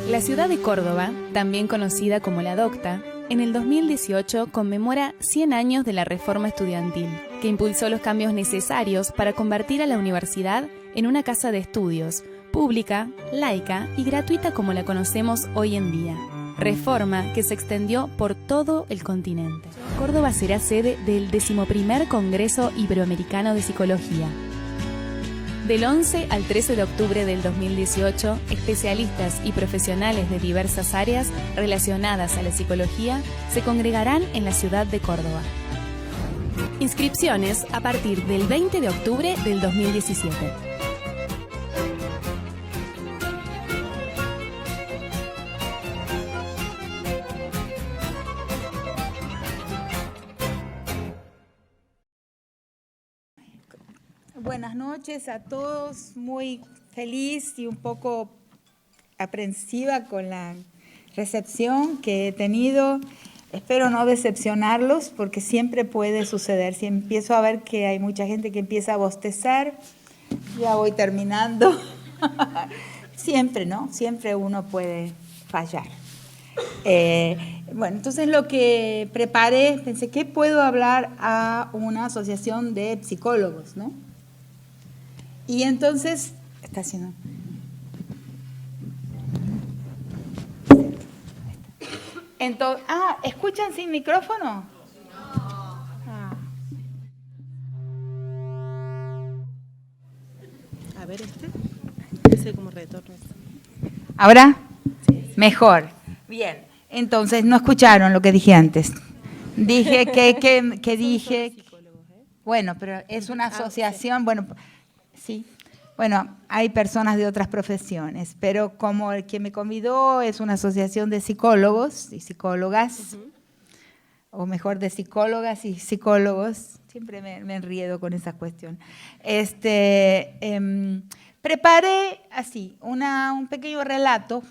La ciudad de Córdoba, también conocida como La Docta, en el 2018 conmemora 100 años de la reforma estudiantil, que impulsó los cambios necesarios para convertir a la universidad en una casa de estudios, pública, laica y gratuita como la conocemos hoy en día. Reforma que se extendió por todo el continente. Córdoba será sede del 11º Congreso Iberoamericano de Psicología. Del 11 al 13 de octubre del 2018, especialistas y profesionales de diversas áreas relacionadas a la psicología se congregarán en la ciudad de Córdoba. Inscripciones a partir del 20 de octubre del 2017. Buenas noches a todos, muy feliz y un poco aprensiva con la recepción que he tenido. Espero no decepcionarlos porque siempre puede suceder. Si empiezo a ver que hay mucha gente que empieza a bostezar, ya voy terminando. Siempre, ¿no? Siempre uno puede fallar. Bueno, entonces lo que preparé, pensé que puedo hablar a una asociación de psicólogos, ¿no? Y entonces, está haciendo... Entonces, ¿escuchan sin micrófono? A ver ese como retorno. ¿Ahora? Sí. Mejor. Bien, entonces no escucharon lo que dije antes. Dije que dije... Bueno, pero es una asociación, bueno... Sí, bueno, hay personas de otras profesiones, pero como el que me convidó es una asociación de psicólogos y psicólogas, o mejor de psicólogas y psicólogos, siempre me enriedo con esa cuestión. Preparé así un pequeño relato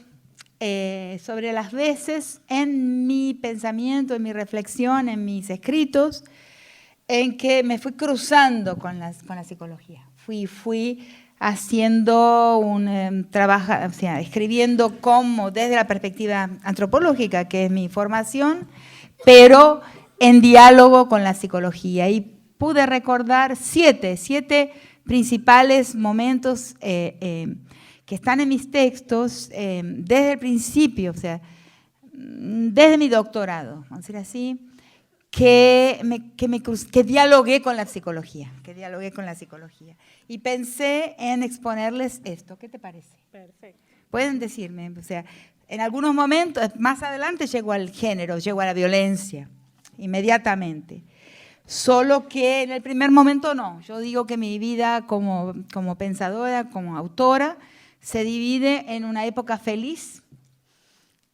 sobre las veces en mi pensamiento, en mi reflexión, en mis escritos, en que me fui cruzando con la psicología. Fui haciendo un trabajo, o sea, escribiendo como desde la perspectiva antropológica, que es mi formación, pero en diálogo con la psicología. Y pude recordar siete principales momentos que están en mis textos desde el principio, o sea, desde mi doctorado, vamos a decir así, que dialogué con la psicología, Y pensé en exponerles esto. ¿Qué te parece? Perfecto. Pueden decirme, o sea, en algunos momentos, más adelante llego al género, llego a la violencia, inmediatamente. Solo que en el primer momento no. Yo digo que mi vida como pensadora, como autora, se divide en una época feliz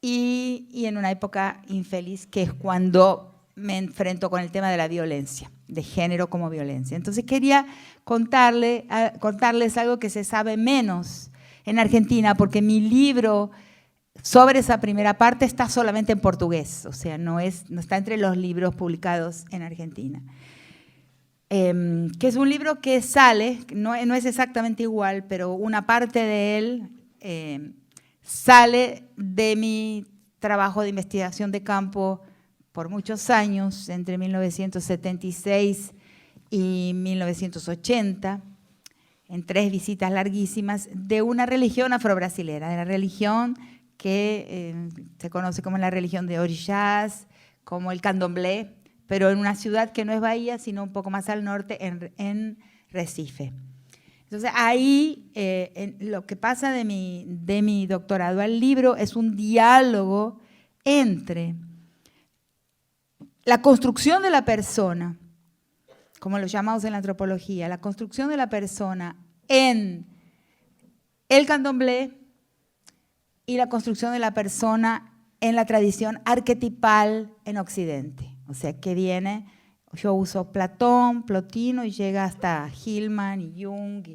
y en una época infeliz, que es cuando me enfrento con el tema de la violencia, de género como violencia. Entonces quería contarles algo que se sabe menos en Argentina, porque mi libro sobre esa primera parte está solamente en portugués, o sea, no está entre los libros publicados en Argentina. Que es un libro que sale, no es exactamente igual, pero una parte de él sale de mi trabajo de investigación de campo por muchos años, entre 1976 y 1980, en 3 visitas larguísimas, de una religión afrobrasilera, de la religión que se conoce como la religión de Orixás, como el candomblé, pero en una ciudad que no es Bahía, sino un poco más al norte, en Recife. Entonces ahí lo que pasa de mi doctorado al libro es un diálogo entre la construcción de la persona, como lo llamamos en la antropología, la construcción de la persona en el candomblé y la construcción de la persona en la tradición arquetipal en Occidente. O sea, que viene, yo uso Platón, Plotino y llega hasta Hillman y Jung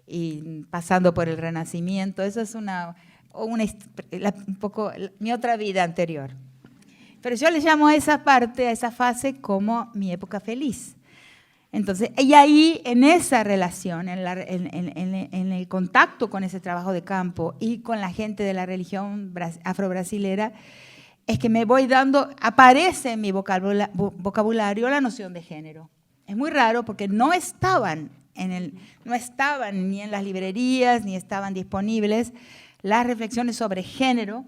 y pasando por el Renacimiento. Eso es un poco mi otra vida anterior. Pero yo le llamo a esa parte, a esa fase, como mi época feliz. Entonces, y ahí, en esa relación, en el contacto con ese trabajo de campo y con la gente de la religión afrobrasilera, es que me voy dando, aparece en mi vocabulario la noción de género. Es muy raro porque no estaban ni en las librerías, ni estaban disponibles las reflexiones sobre género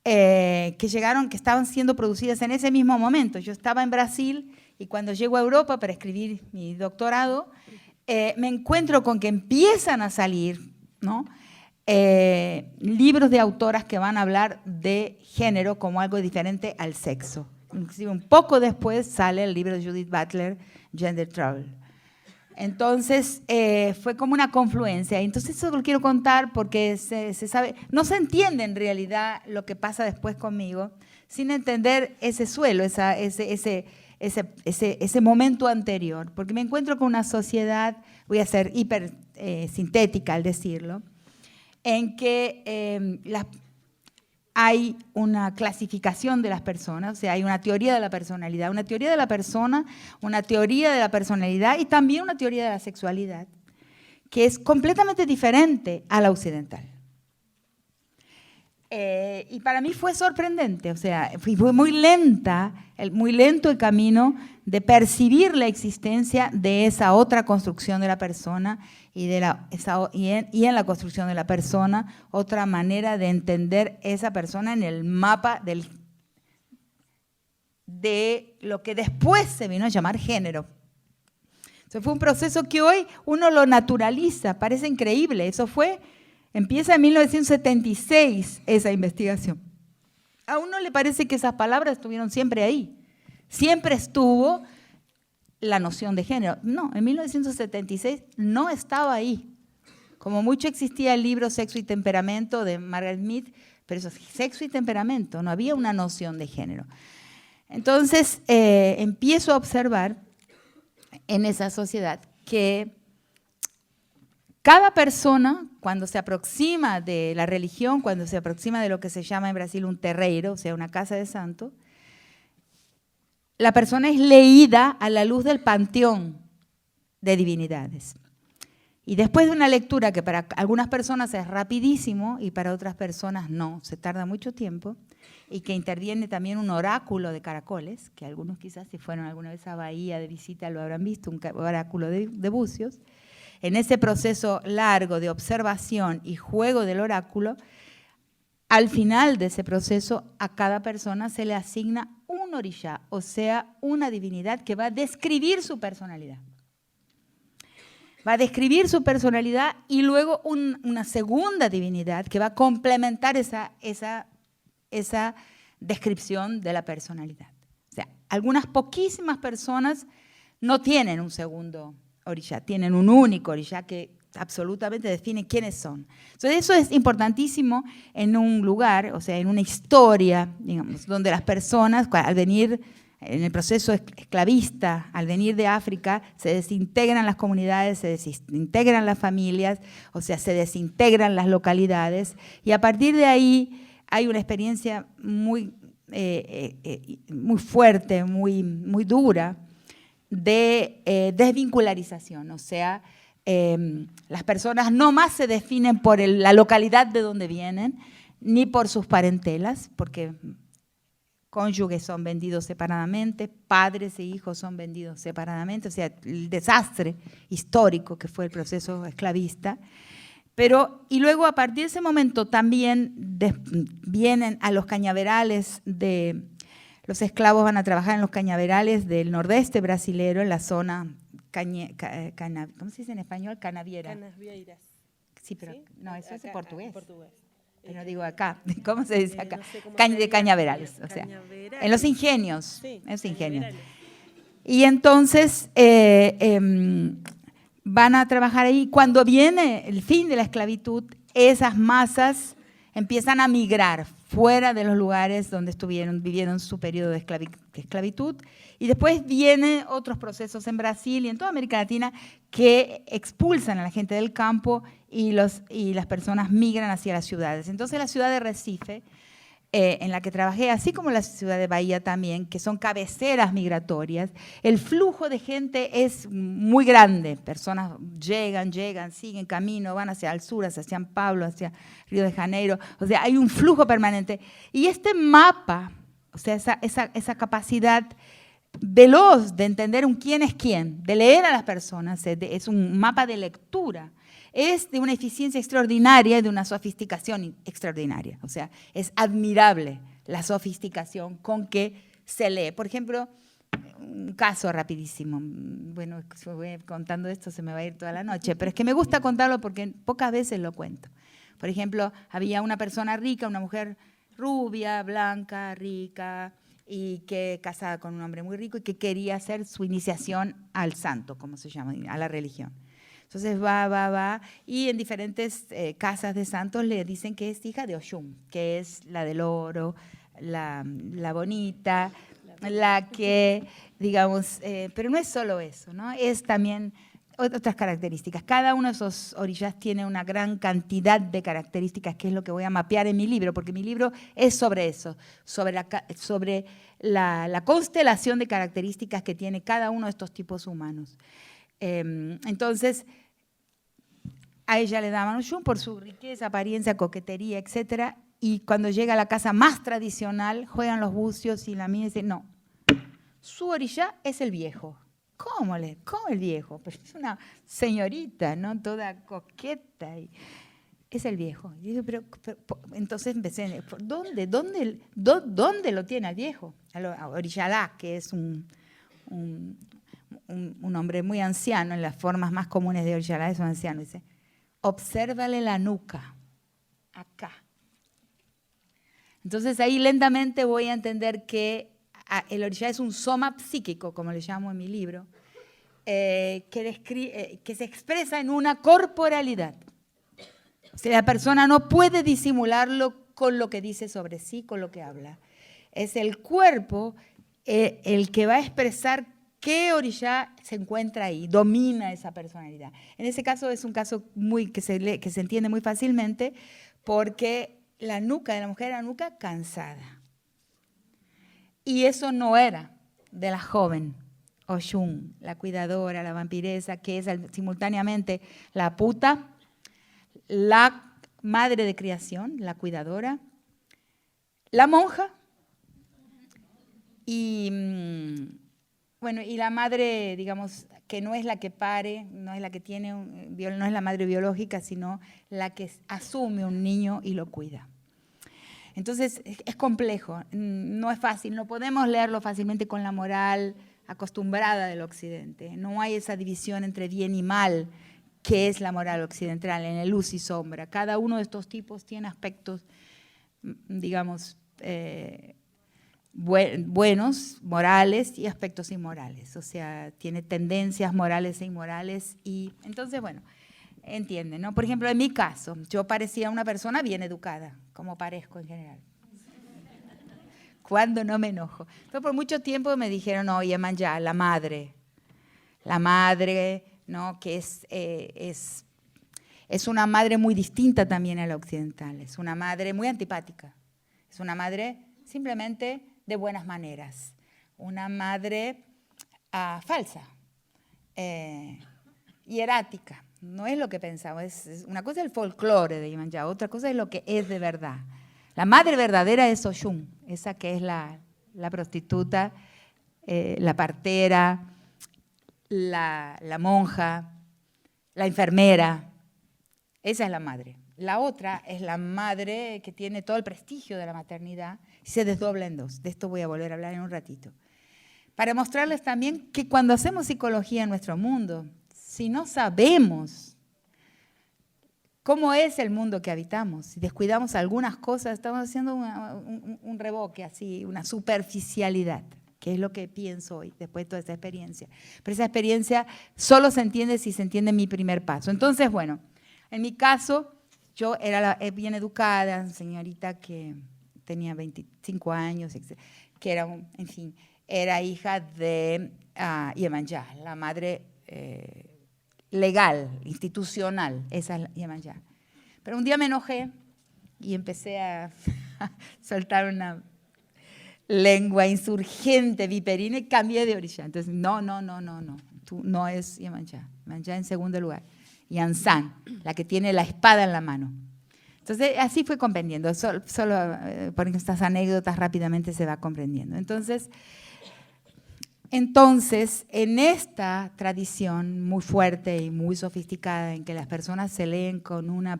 que llegaron, que estaban siendo producidas en ese mismo momento. Yo estaba en Brasil y cuando llego a Europa para escribir mi doctorado, me encuentro con que empiezan a salir, ¿no?, libros de autoras que van a hablar de género como algo diferente al sexo. Inclusive un poco después sale el libro de Judith Butler, Gender Trouble. Entonces, fue como una confluencia. Entonces, eso lo quiero contar porque se sabe, no se entiende en realidad lo que pasa después conmigo sin entender ese suelo, ese momento anterior. Porque me encuentro con una sociedad, voy a ser hiper sintética al decirlo, en que hay una clasificación de las personas, o sea, hay una teoría de la personalidad, una teoría de la persona, una teoría de la personalidad y también una teoría de la sexualidad, que es completamente diferente a la occidental. Y para mí fue sorprendente, o sea, fue muy lento el camino de percibir la existencia de esa otra construcción de la persona y en la construcción de la persona, otra manera de entender esa persona en el mapa de lo que después se vino a llamar género. Entonces fue un proceso que hoy uno lo naturaliza, parece increíble. Empieza en 1976 esa investigación. A uno le parece que esas palabras estuvieron siempre ahí. Siempre estuvo la noción de género. No, en 1976 no estaba ahí. Como mucho existía el libro Sexo y Temperamento de Margaret Mead, pero eso es sexo y temperamento, no había una noción de género. Entonces empiezo a observar en esa sociedad que cada persona, cuando se aproxima de la religión, cuando se aproxima de lo que se llama en Brasil un terreiro, o sea, una casa de santo, la persona es leída a la luz del panteón de divinidades. Y después de una lectura que para algunas personas es rapidísimo y para otras personas no, se tarda mucho tiempo, y que interviene también un oráculo de caracoles, que algunos quizás si fueron alguna vez a Bahía de visita lo habrán visto, un oráculo de bucios. En ese proceso largo de observación y juego del oráculo, al final de ese proceso a cada persona se le asigna un orixá, o sea, una divinidad que va a describir su personalidad. Va a describir su personalidad y luego una segunda divinidad que va a complementar esa descripción de la personalidad. O sea, algunas poquísimas personas no tienen un segundo orixá, tienen un único orixá que absolutamente define quiénes son. Entonces eso es importantísimo en un lugar, o sea, en una historia, digamos, donde las personas, al venir en el proceso esclavista, al venir de África, se desintegran las comunidades, se desintegran las familias, o sea, se desintegran las localidades, y a partir de ahí hay una experiencia muy fuerte, muy dura, de desvincularización, o sea, las personas no más se definen por la localidad de donde vienen, ni por sus parentelas, porque cónyuges son vendidos separadamente, padres e hijos son vendidos separadamente, o sea, el desastre histórico que fue el proceso esclavista. Y luego a partir de ese momento también vienen a los cañaverales los esclavos van a trabajar en los cañaverales del nordeste brasilero, en la zona, ¿cómo se dice en español? Canaviera. Canavieiras. Sí, pero ¿Sí? no, eso es en portugués. Portugués. Pero digo acá, ¿cómo se dice acá? No sé cómo De cañaverales, o sea, Cañaverales. en los ingenios, Sí, en los ingenios. cañaverales. Y entonces van a trabajar ahí. Cuando viene el fin de la esclavitud, esas masas empiezan a migrar fuera de los lugares donde vivieron su periodo de esclavitud, y después vienen otros procesos en Brasil y en toda América Latina que expulsan a la gente del campo y las personas migran hacia las ciudades. Entonces la ciudad de Recife en la que trabajé, así como la ciudad de Bahía también, que son cabeceras migratorias, el flujo de gente es muy grande. Personas llegan, siguen camino, van hacia el sur, hacia San Pablo, hacia Río de Janeiro. O sea, hay un flujo permanente. Y este mapa, o sea, esa capacidad veloz de entender un quién es quién, de leer a las personas, es un mapa de lectura. Es de una eficiencia extraordinaria y de una sofisticación extraordinaria. O sea, es admirable la sofisticación con que se lee. Por ejemplo, un caso rapidísimo. Bueno, si voy contando esto se me va a ir toda la noche, pero es que me gusta contarlo porque pocas veces lo cuento. Por ejemplo, había una persona rica, una mujer rubia, blanca, rica, y que casada con un hombre muy rico y que quería hacer su iniciación al santo, como se llama, a la religión. Entonces va, y en diferentes casas de santos le dicen que es hija de Oshun, que es la del oro, la bonita, la que, digamos, pero no es solo eso, ¿no? Es también otras características. Cada uno de esos orishas tiene una gran cantidad de características, que es lo que voy a mapear en mi libro, porque mi libro es sobre eso, sobre la constelación de características que tiene cada uno de estos tipos humanos. Entonces, a ella le daban Oshun por su riqueza, apariencia, coquetería, etc. Y cuando llega a la casa más tradicional, juegan los bucios y la mía dice, no, su orisha es el viejo. ¿Cómo el viejo? Pero es una señorita, ¿no? Toda coqueta. Es el viejo. Y digo, pero, entonces empecé, ¿dónde lo tiene al viejo? A Orishalá, que es un hombre muy anciano, en las formas más comunes de Orishalá es un anciano, dice, obsérvale la nuca, acá. Entonces ahí lentamente voy a entender que el orisha es un soma psíquico, como le llamo en mi libro, que se expresa en una corporalidad. O sea, la persona no puede disimularlo con lo que dice sobre sí, con lo que habla. Es el cuerpo el que va a expresar qué orisha se encuentra ahí, domina esa personalidad. En ese caso es un caso que se entiende muy fácilmente, porque la nuca de la mujer era nuca cansada. Y eso no era de la joven Oshun, la cuidadora, la vampiresa, que es simultáneamente la puta, la madre de criación, la cuidadora, la monja y, bueno, y la madre, digamos, que no es la que pare, no es la que tiene, no es la madre biológica, sino la que asume un niño y lo cuida. Entonces, es complejo, no es fácil, no podemos leerlo fácilmente con la moral acostumbrada del Occidente. No hay esa división entre bien y mal, que es la moral occidental, en el luz y sombra. Cada uno de estos tipos tiene aspectos, digamos, buenos, morales, y aspectos inmorales. O sea, tiene tendencias morales e inmorales. Y entonces, bueno, entienden, ¿no? Por ejemplo, en mi caso, yo parecía una persona bien educada, como parezco en general. Cuando no me enojo. Pero por mucho tiempo me dijeron, no, Yemanyá, la madre, ¿no? Que es una madre muy distinta también a la occidental. Es una madre muy antipática. Es una madre simplemente de buenas maneras. Una madre falsa, hierática. No es lo que pensamos. Una cosa es el folclore de Yemanyá, otra cosa es lo que es de verdad. La madre verdadera es Oshun, esa que es la prostituta, la partera, la monja, la enfermera. Esa es la madre. La otra es la madre que tiene todo el prestigio de la maternidad y se desdobla en dos. De esto voy a volver a hablar en un ratito. Para mostrarles también que cuando hacemos psicología en nuestro mundo, si no sabemos cómo es el mundo que habitamos, si descuidamos algunas cosas, estamos haciendo un revoque así, una superficialidad, que es lo que pienso hoy, después de toda esta experiencia. Pero esa experiencia solo se entiende si se entiende mi primer paso. Entonces, bueno, en mi caso, yo era bien educada, señorita que tenía 25 años, que era, en fin, era hija de Yemanyá, la madre legal, institucional, esa es Yemanyá. Pero un día me enojé y empecé a soltar una lengua insurgente, viperina, y cambié de orilla. Entonces, no, tú no es Iemanjá. Iemanjá en segundo lugar. Yansan, la que tiene la espada en la mano. Entonces, así fue comprendiendo. Solo por estas anécdotas rápidamente se va comprendiendo. Entonces, en esta tradición muy fuerte y muy sofisticada, en que las personas se leen con una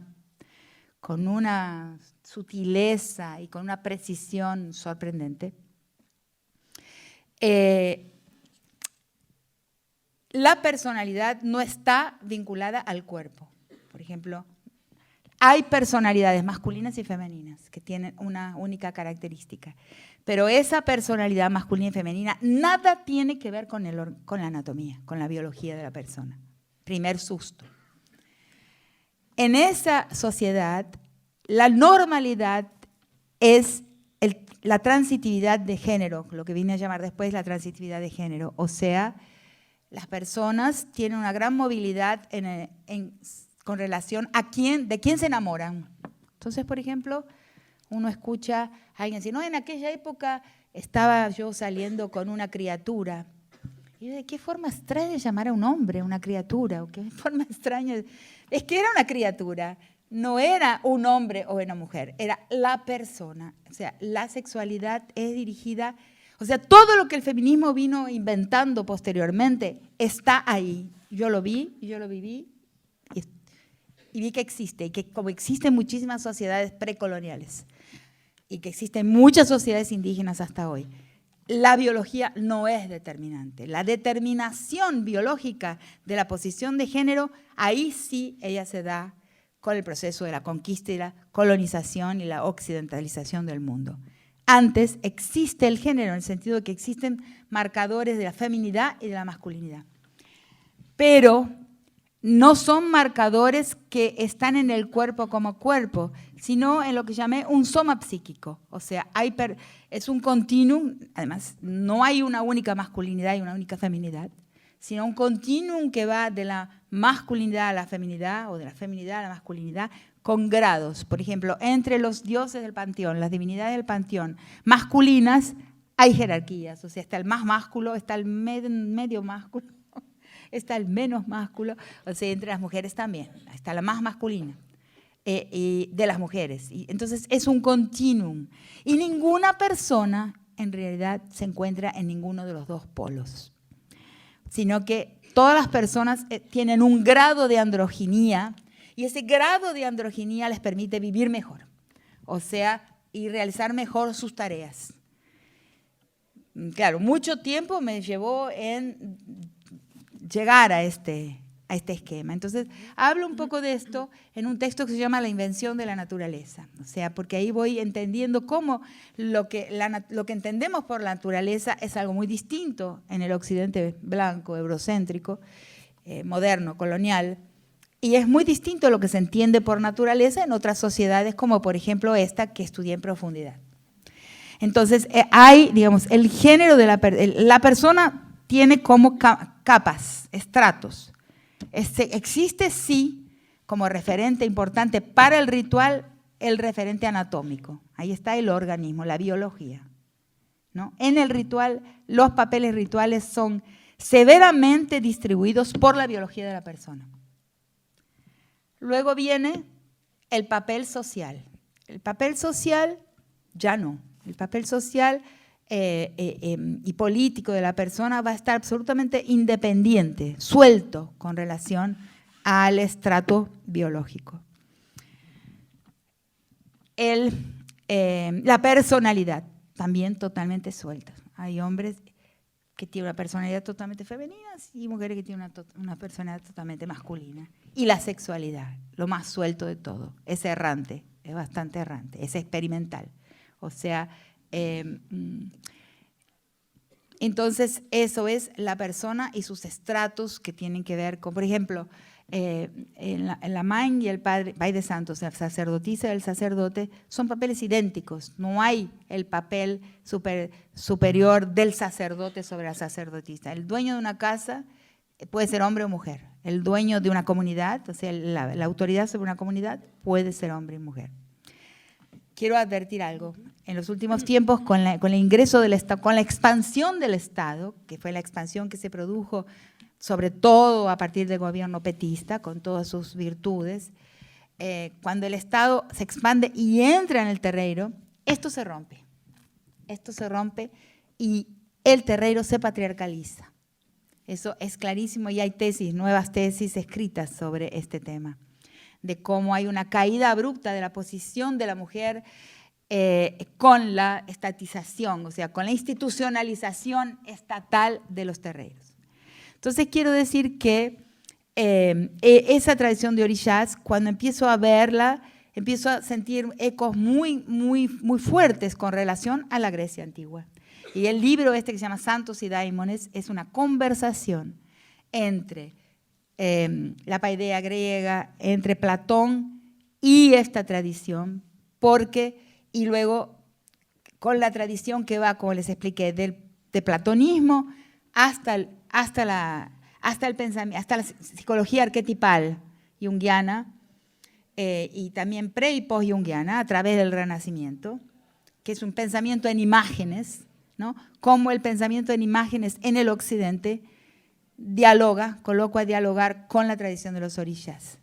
sutileza y con una precisión sorprendente, la personalidad no está vinculada al cuerpo. Por ejemplo, hay personalidades masculinas y femeninas que tienen una única característica, pero esa personalidad masculina y femenina nada tiene que ver con la anatomía, con la biología de la persona. Primer susto. En esa sociedad, la normalidad es la transitividad de género, lo que vine a llamar después la transitividad de género. O sea, las personas tienen una gran movilidad con relación a de quién se enamoran. Entonces, por ejemplo, uno escucha a alguien decir, no, en aquella época estaba yo saliendo con una criatura. Y de qué forma extraña de llamar a un hombre una criatura, o qué forma extraña. Es que era una criatura, no era un hombre o una mujer, era la persona. O sea, la sexualidad es dirigida, o sea, todo lo que el feminismo vino inventando posteriormente está ahí. Yo lo vi, yo lo viví y vi que existe, y que como existen muchísimas sociedades precoloniales y que existen muchas sociedades indígenas hasta hoy, la biología no es determinante. La determinación biológica de la posición de género, ahí sí ella se da con el proceso de la conquista y la colonización y la occidentalización del mundo. Antes existe el género en el sentido de que existen marcadores de la feminidad y de la masculinidad. Pero no son marcadores que están en el cuerpo como cuerpo, sino en lo que llamé un soma psíquico. O sea, es un continuum, además no hay una única masculinidad y una única feminidad, sino un continuum que va de la masculinidad a la feminidad o de la feminidad a la masculinidad con grados. Por ejemplo, entre los dioses del panteón, las divinidades del panteón masculinas, hay jerarquías. O sea, está el más másculo, está el medio másculo, está el menos másculo, o sea, entre las mujeres también, está la más masculina y de las mujeres. Y entonces es un continuum. Y ninguna persona en realidad se encuentra en ninguno de los dos polos, sino que todas las personas tienen un grado de androginía y ese grado de androginía les permite vivir mejor, o sea, y realizar mejor sus tareas. Claro, mucho tiempo me llevó en llegar a este esquema. Entonces, hablo un poco de esto en un texto que se llama La invención de la naturaleza. O sea, porque ahí voy entendiendo cómo lo que entendemos por la naturaleza es algo muy distinto en el occidente blanco, eurocéntrico, moderno, colonial, y es muy distinto lo que se entiende por naturaleza en otras sociedades, como por ejemplo esta que estudié en profundidad. Entonces, hay, digamos, el género de la persona tiene como capas, estratos. Existe sí como referente importante para el ritual el referente anatómico. Ahí está el organismo, la biología, ¿no? En el ritual, los papeles rituales son severamente distribuidos por la biología de la persona. Luego viene el papel social. El papel social ya no. El papel social y político de la persona va a estar absolutamente independiente, suelto con relación al estrato biológico. La personalidad también totalmente suelta. Hay hombres que tienen una personalidad totalmente femenina y mujeres que tienen una personalidad totalmente masculina. Y la sexualidad, lo más suelto de todo, es errante, es bastante errante, es experimental. O sea, entonces eso es la persona y sus estratos que tienen que ver con, por ejemplo, la Main y el Padre de Santos, la sacerdotisa y el sacerdote, son papeles idénticos. No hay el papel superior del sacerdote sobre la sacerdotisa. El dueño de una casa puede ser hombre o mujer. El dueño de una comunidad, o sea, la autoridad sobre una comunidad puede ser hombre y mujer. quiero advertir algo. En los últimos tiempos, con el ingreso del Estado, con la expansión del Estado, que fue la expansión que se produjo sobre todo a partir del gobierno petista, con todas sus virtudes, cuando el Estado se expande y entra en el terreiro, esto se rompe. Esto se rompe y el terreiro se patriarcaliza. Eso es clarísimo y hay tesis, nuevas tesis escritas sobre este tema, de cómo hay una caída abrupta de la posición de la mujer con la estatización, o sea, con la institucionalización estatal de los terreiros. Entonces quiero decir que esa tradición de orishás, cuando empiezo a verla, empiezo a sentir ecos muy, muy, muy fuertes con relación a la Grecia antigua. Y el libro este que se llama Santos y Daimones es una conversación entre la paideia griega, entre Platón y esta tradición, y luego con la tradición que va, como les expliqué, de platonismo hasta el pensamiento, hasta la psicología arquetipal junguiana, y también pre y post junguiana a través del Renacimiento, que es un pensamiento en imágenes, ¿no? Como el pensamiento en imágenes en el Occidente coloco a dialogar con la tradición de los orishas.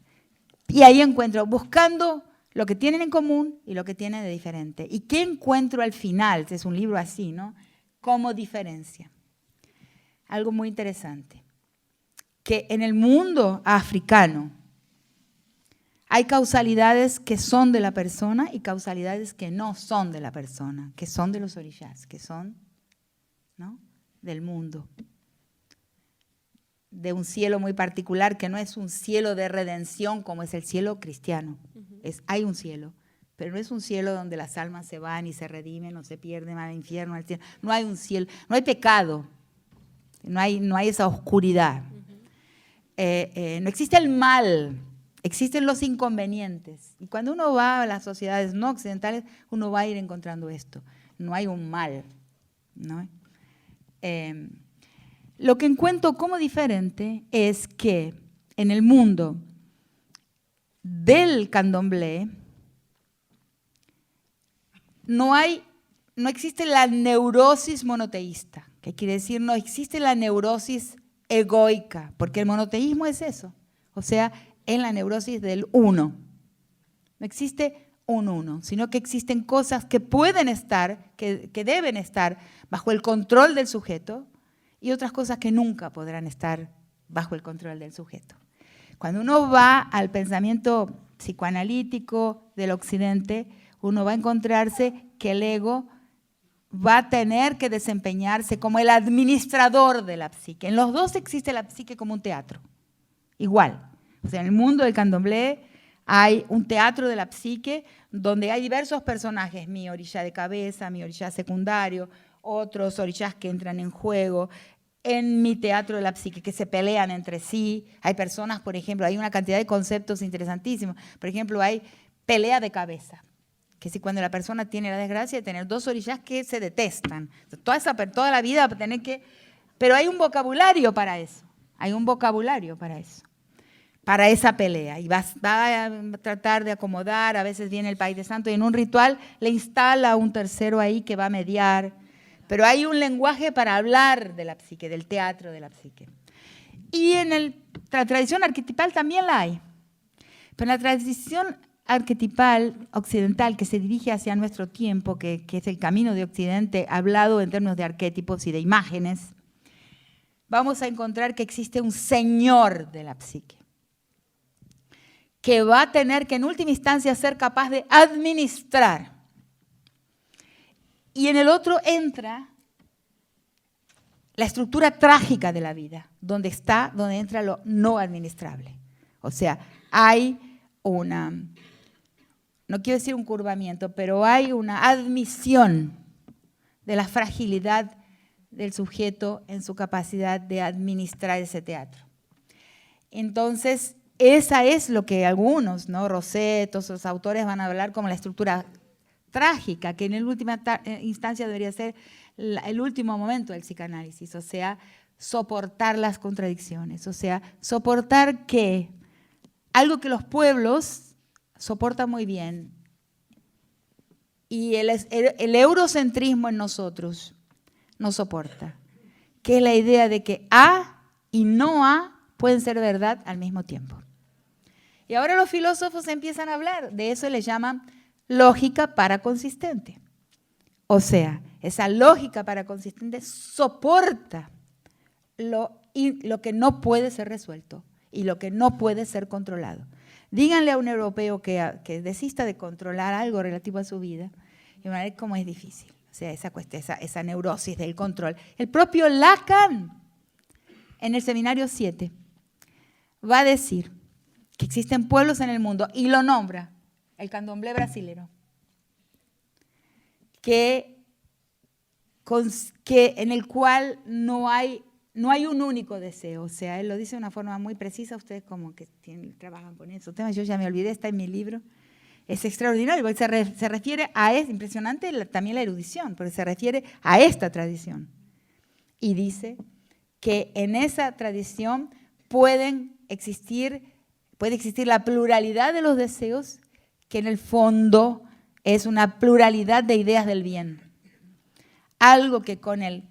Y ahí encuentro, buscando lo que tienen en común y lo que tienen de diferente. ¿Y qué encuentro al final? Es un libro así, ¿no? Como diferencia. Algo muy interesante, que en el mundo africano hay causalidades que son de la persona y causalidades que no son de la persona, que son de los orishas, que son, ¿no?, del mundo. De un cielo muy particular que no es un cielo de redención como es el cielo cristiano. Hay un cielo, pero no es un cielo donde las almas se van y se redimen o se pierden al infierno, al cielo. No hay un cielo, no hay pecado, no hay esa oscuridad. No existe el mal, existen los inconvenientes. Y cuando uno va a las sociedades no occidentales, uno va a ir encontrando esto. No hay un mal, ¿no? Lo que encuentro como diferente es que en el mundo del candomblé no existe la neurosis monoteísta, que quiere decir no existe la neurosis egoica, porque el monoteísmo es eso, o sea, en la neurosis del uno. No existe un uno, sino que existen cosas que pueden estar, que deben estar bajo el control del sujeto y otras cosas que nunca podrán estar bajo el control del sujeto. Cuando uno va al pensamiento psicoanalítico del occidente, uno va a encontrarse que el ego va a tener que desempeñarse como el administrador de la psique. En los dos existe la psique como un teatro, igual. O sea, en el mundo del candomblé hay un teatro de la psique donde hay diversos personajes, mi orishá de cabeza, mi orishá secundario, otros orishás que entran en juego. En mi teatro de la psique, que se pelean entre sí. Hay personas, por ejemplo, hay una cantidad de conceptos interesantísimos. Por ejemplo, hay pelea de cabeza, que si cuando la persona tiene la desgracia de tener dos orishás que se detestan, toda la vida va a tener que... Pero hay un vocabulario para eso, para esa pelea. Y va a tratar de acomodar, a veces viene el país de santo y en un ritual le instala a un tercero ahí que va a mediar. Pero hay un lenguaje para hablar de la psique, del teatro de la psique. Y en la tradición arquetipal también la hay. Pero en la tradición arquetipal occidental que se dirige hacia nuestro tiempo, que es el camino de Occidente, hablado en términos de arquetipos y de imágenes, vamos a encontrar que existe un señor de la psique, que va a tener que en última instancia ser capaz de administrar. Y en el otro entra la estructura trágica de la vida, donde entra lo no administrable. O sea, hay no quiero decir un curvamiento, pero hay una admisión de la fragilidad del sujeto en su capacidad de administrar ese teatro. Entonces, esa es lo que algunos, ¿no?, Rosset, todos los autores van a hablar como la estructura trágica, que en última instancia debería ser el último momento del psicanálisis, o sea, soportar las contradicciones, o sea, soportar que algo que los pueblos soportan muy bien, y el eurocentrismo en nosotros no soporta, que es la idea de que A y no A pueden ser verdad al mismo tiempo. Y ahora los filósofos empiezan a hablar, de eso le llaman lógica paraconsistente. O sea, esa lógica paraconsistente soporta lo que no puede ser resuelto y lo que no puede ser controlado. Díganle a un europeo que desista de controlar algo relativo a su vida y van a ver cómo es difícil. O sea, esa neurosis del control. El propio Lacan, en el seminario 7, va a decir que existen pueblos en el mundo, y lo nombra, el candomblé brasilero, en el cual no hay un único deseo. O sea, él lo dice de una forma muy precisa, ustedes como que trabajan con esos temas, yo ya me olvidé, está en mi libro. Es extraordinario, porque se refiere es impresionante también la erudición, porque se refiere a esta tradición. Y dice que en esa tradición puede existir la pluralidad de los deseos, que en el fondo es una pluralidad de ideas del bien. Algo que con el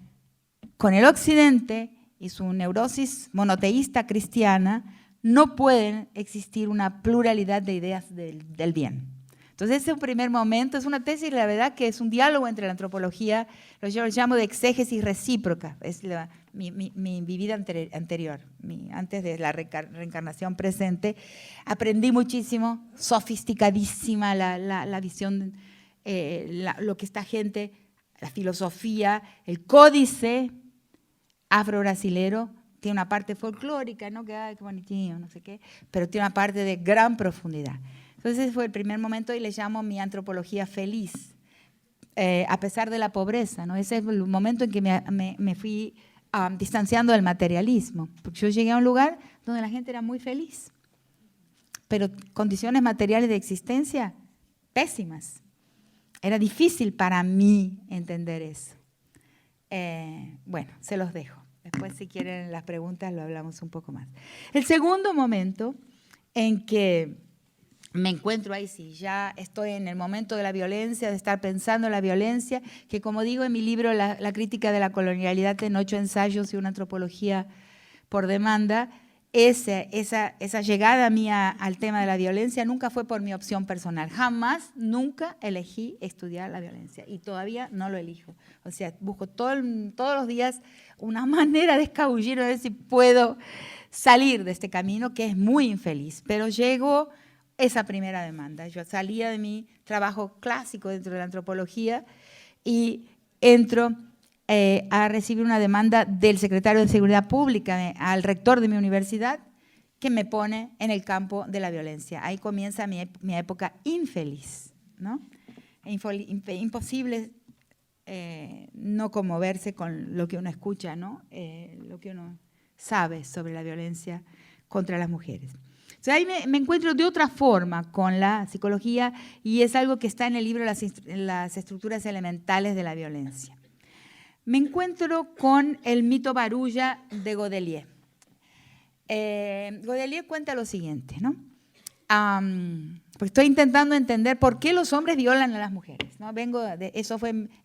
Occidente y su neurosis monoteísta cristiana no pueden existir una pluralidad de ideas del bien. Entonces ese es un primer momento, es una tesis, la verdad que es un diálogo entre la antropología, yo lo llamo de exégesis recíproca, es mi vida anterior, antes de la reencarnación presente. Aprendí muchísimo, sofisticadísima la visión, lo que esta gente, la filosofía, el códice afro-brasilero, tiene una parte folclórica, ¿no? Que qué bonitinho, no sé qué, pero tiene una parte de gran profundidad. Entonces ese fue el primer momento y le llamo mi antropología feliz, a pesar de la pobreza, ¿no? Ese es el momento en que me fui distanciando del materialismo, porque yo llegué a un lugar donde la gente era muy feliz, pero condiciones materiales de existencia pésimas. Era difícil para mí entender eso. Bueno, se los dejo. Después, si quieren las preguntas, lo hablamos un poco más. El segundo momento en que me encuentro ahí, sí, ya estoy en el momento de la violencia, de estar pensando en la violencia, que como digo en mi libro, la crítica de la colonialidad en 8 ensayos y una antropología por demanda, esa llegada mía al tema de la violencia nunca fue por mi opción personal. Jamás, nunca elegí estudiar la violencia y todavía no lo elijo. O sea, busco todos los días una manera de escabullirme, a ver si puedo salir de este camino que es muy infeliz. Pero llegó esa primera demanda. Yo salía de mi trabajo clásico dentro de la antropología y entro a recibir una demanda del secretario de Seguridad Pública al rector de mi universidad que me pone en el campo de la violencia. Ahí comienza mi época infeliz, ¿no? Imposible no conmoverse con lo que uno escucha, ¿no? Lo que uno sabe sobre la violencia contra las mujeres. O sea, ahí me encuentro de otra forma con la psicología y es algo que está en el libro Las estructuras elementales de la violencia. Me encuentro con el mito barulla de Godelier. Godelier cuenta lo siguiente, ¿no? Pues estoy intentando entender por qué los hombres violan a las mujeres, ¿no?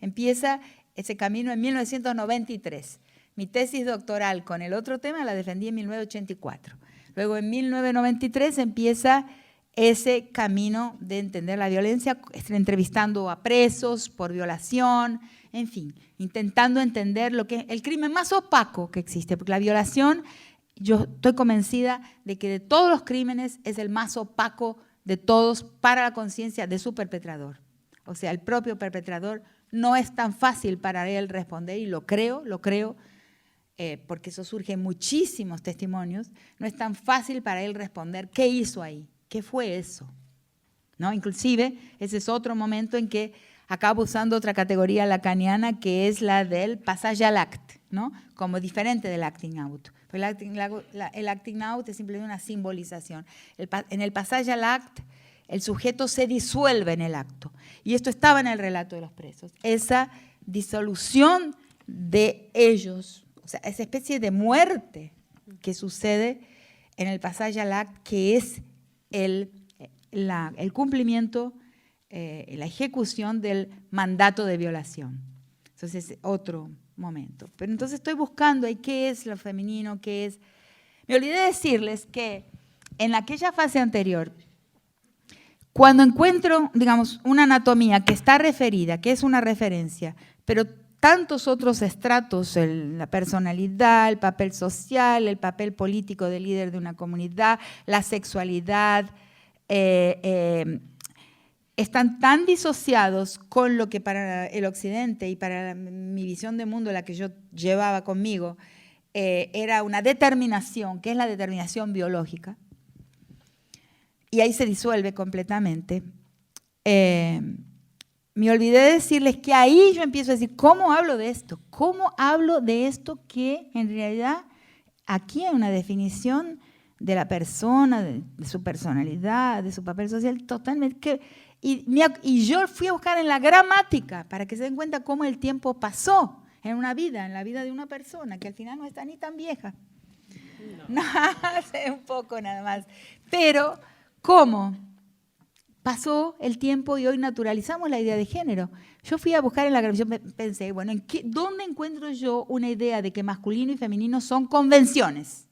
Empieza ese camino en 1993. Mi tesis doctoral con el otro tema la defendí en 1984. Luego en 1993 empieza ese camino de entender la violencia, entrevistando a presos por violación, en fin, intentando entender lo que es el crimen más opaco que existe, porque la violación, yo estoy convencida de que de todos los crímenes es el más opaco de todos para la conciencia de su perpetrador. O sea, el propio perpetrador no es tan fácil para él responder, y lo creo, porque eso surge en muchísimos testimonios, no es tan fácil para él responder qué hizo ahí, qué fue eso, ¿no? Inclusive, ese es otro momento en que acabo usando otra categoría lacaniana que es la del passage à l'acte, ¿no? Como diferente del acting out. El acting out es simplemente una simbolización. En el passage à l'acte, el sujeto se disuelve en el acto. Y esto estaba en el relato de los presos. Esa disolución de ellos, o sea, esa especie de muerte que sucede en el passage à l'acte, que es el cumplimiento la ejecución del mandato de violación. Entonces, es otro momento. Pero entonces estoy buscando ahí qué es lo femenino, qué es... Me olvidé decirles que en aquella fase anterior, cuando encuentro, digamos, una anatomía que está referida, que es una referencia, pero tantos otros estratos, la personalidad, el papel social, el papel político del líder de una comunidad, la sexualidad, están tan disociados con lo que para el Occidente y para mi visión de mundo, la que yo llevaba conmigo, era una determinación, que es la determinación biológica, y ahí se disuelve completamente. Me olvidé de decirles que ahí yo empiezo a decir, ¿cómo hablo de esto? ¿Cómo hablo de esto que en realidad aquí hay una definición de la persona, de su personalidad, de su papel social totalmente... Y yo fui a buscar en la gramática para que se den cuenta cómo el tiempo pasó en una vida, en la vida de una persona, que al final no está ni tan vieja. No, hace un poco nada más. Pero, ¿cómo? Pasó el tiempo y hoy naturalizamos la idea de género. Yo fui a buscar en la gramática, pensé, bueno, ¿dónde encuentro yo una idea de que masculino y femenino son convenciones?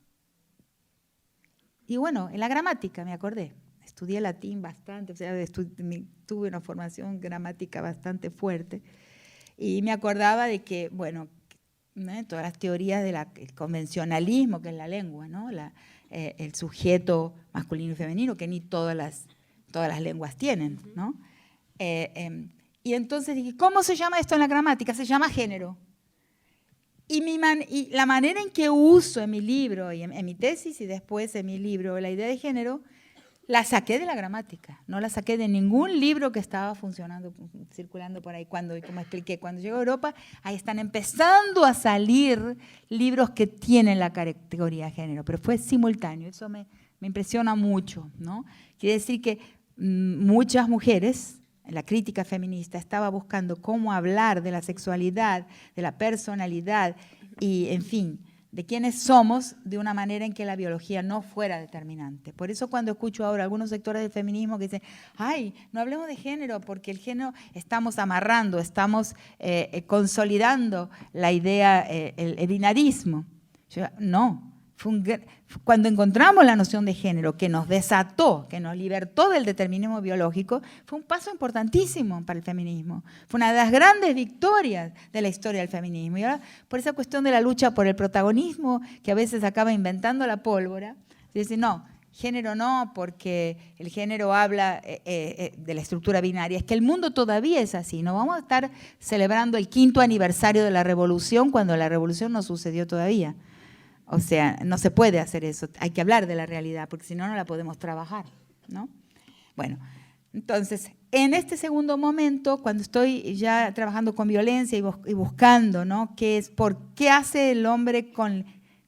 Y bueno, en la gramática me acordé. Estudié latín bastante, o sea, tuve una formación gramática bastante fuerte y me acordaba de que, bueno, todas las teorías del convencionalismo, que es la lengua, ¿no? El sujeto masculino y femenino, que ni todas las lenguas tienen, ¿no? Y entonces dije, ¿cómo se llama esto en la gramática? Se llama género. Y la manera en que uso en mi libro, y en mi tesis y después en mi libro, la idea de género, la saqué de la gramática, no la saqué de ningún libro que estaba funcionando, circulando por ahí. Como expliqué, cuando llego a Europa, ahí están empezando a salir libros que tienen la categoría de género, pero fue simultáneo, eso me impresiona mucho, ¿no? Quiere decir que muchas mujeres, la crítica feminista estaba buscando cómo hablar de la sexualidad, de la personalidad y, en fin, de quiénes somos de una manera en que la biología no fuera determinante. Por eso cuando escucho ahora algunos sectores del feminismo que dicen, ay, no hablemos de género, porque el género estamos amarrando, estamos consolidando la idea, el binarismo. No. Cuando encontramos la noción de género que nos desató, que nos libertó del determinismo biológico, fue un paso importantísimo para el feminismo. Fue una de las grandes victorias de la historia del feminismo. Y ahora, por esa cuestión de la lucha por el protagonismo, que a veces acaba inventando la pólvora, se dice, no, género no, porque el género habla de la estructura binaria. Es que el mundo todavía es así. No vamos a estar celebrando el 5º aniversario de la revolución cuando la revolución no sucedió todavía. O sea, no se puede hacer eso, hay que hablar de la realidad, porque si no, no la podemos trabajar, ¿no? Bueno, entonces, en este segundo momento, cuando estoy ya trabajando con violencia y buscando, ¿no? ¿Por qué hace el hombre con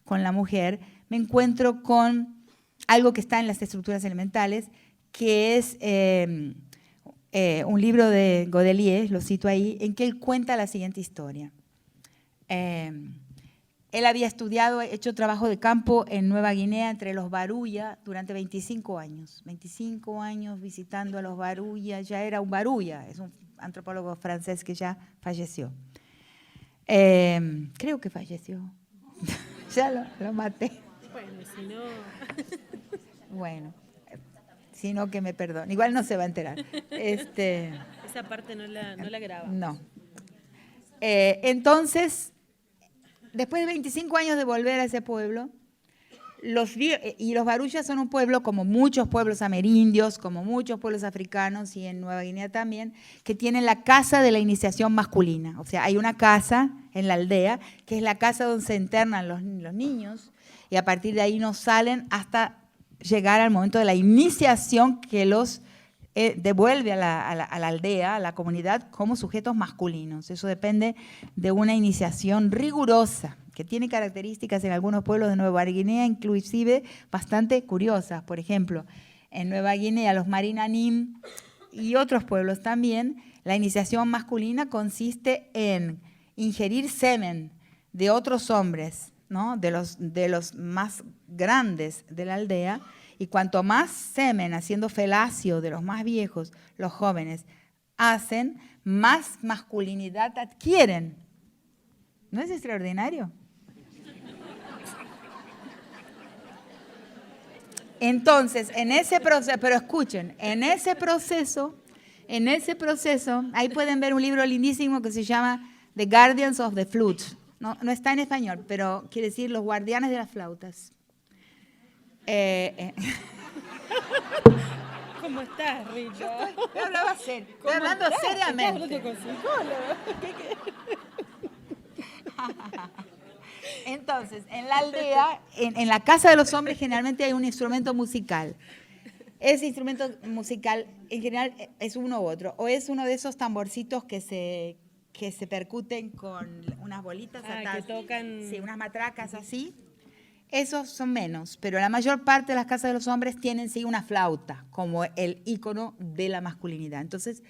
la mujer? Me encuentro con algo que está en las estructuras elementales, que es un libro de Godelier, lo cito ahí, en que él cuenta la siguiente historia. Él había hecho trabajo de campo en Nueva Guinea entre los Baruya durante 25 años. 25 años visitando a los Baruya, ya era un Baruya, es un antropólogo francés que ya falleció. Creo que falleció. Ya lo maté. Bueno, si no... Bueno, si no que me perdone. Igual no se va a enterar. Esa parte no la graba. No. Entonces... Después de 25 años de volver a ese pueblo, los baruyas son un pueblo como muchos pueblos amerindios, como muchos pueblos africanos y en Nueva Guinea también, que tienen la casa de la iniciación masculina. O sea, hay una casa en la aldea, que es la casa donde se internan los niños y a partir de ahí no salen hasta llegar al momento de la iniciación que los devuelve a la aldea, a la comunidad, como sujetos masculinos. Eso depende de una iniciación rigurosa, que tiene características en algunos pueblos de Nueva Guinea, inclusive bastante curiosas. Por ejemplo, en Nueva Guinea, los Marinanim y otros pueblos también, la iniciación masculina consiste en ingerir semen de otros hombres, ¿no? de los más grandes de la aldea, y cuanto más semen haciendo felacio de los más viejos, los jóvenes, hacen, más masculinidad adquieren. ¿No es extraordinario? Entonces, en ese proceso, pero escuchen, en ese proceso, ahí pueden ver un libro lindísimo que se llama The Guardians of the Flute. No está en español, pero quiere decir los guardianes de las flautas. ¿Cómo estás, Rita? Yo hablaba serio, estoy hablando seriamente. ¿Estás hablando con psicólogo? Entonces, en la aldea, en la casa de los hombres generalmente hay un instrumento musical. Ese instrumento musical en general es uno u otro, o es uno de esos tamborcitos que se percuten con unas bolitas que tocan. Sí, unas matracas así. Esos son menos, pero la mayor parte de las casas de los hombres tienen sí una flauta como el ícono de la masculinidad. Entonces,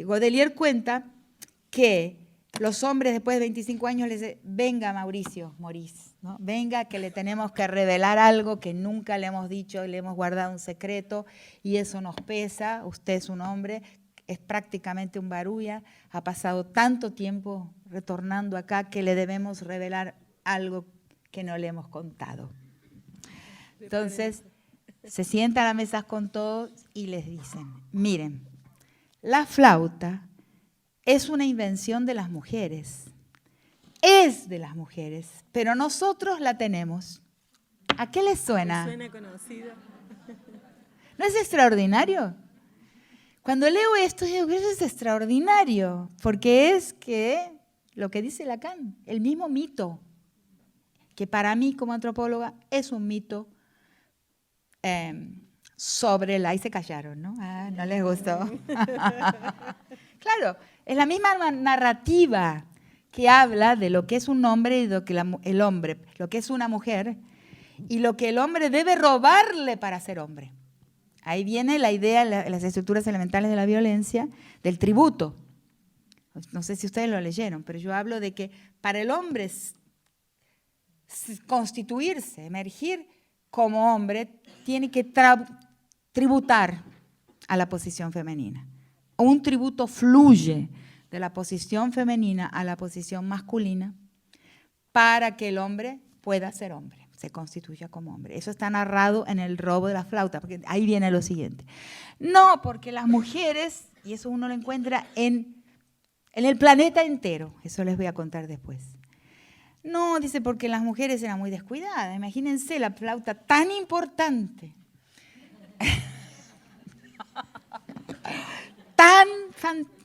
Godelier cuenta que los hombres después de 25 años les dicen, venga Mauricio, Maurice, ¿no? Venga que le tenemos que revelar algo que nunca le hemos dicho, le hemos guardado un secreto y eso nos pesa, usted es un hombre, es prácticamente un barulla, ha pasado tanto tiempo retornando acá que le debemos revelar algo que no le hemos contado. Entonces, se sientan a la mesa con todos y les dicen, miren, la flauta es una invención de las mujeres, es de las mujeres, pero nosotros la tenemos. ¿A qué les suena? Suena conocido. ¿No es extraordinario? Cuando leo esto, digo, eso es extraordinario, porque es que lo que dice Lacan, el mismo mito, que para mí como antropóloga es un mito sobre la... Ahí se callaron, ¿no? Ah, no les gustó. Claro, es la misma narrativa que habla de lo que es un hombre y de lo que el hombre, lo que es una mujer y lo que el hombre debe robarle para ser hombre. Ahí viene la idea, las estructuras elementales de la violencia, del tributo. No sé si ustedes lo leyeron, pero yo hablo de que para el hombre constituirse, emergir como hombre, tiene que tributar a la posición femenina. Un tributo fluye de la posición femenina a la posición masculina para que el hombre pueda ser hombre, se constituya como hombre. Eso está narrado en el robo de la flauta, porque ahí viene lo siguiente. No, porque las mujeres, y eso uno lo encuentra en el planeta entero, eso les voy a contar después. No, dice, porque las mujeres eran muy descuidadas. Imagínense la flauta tan importante,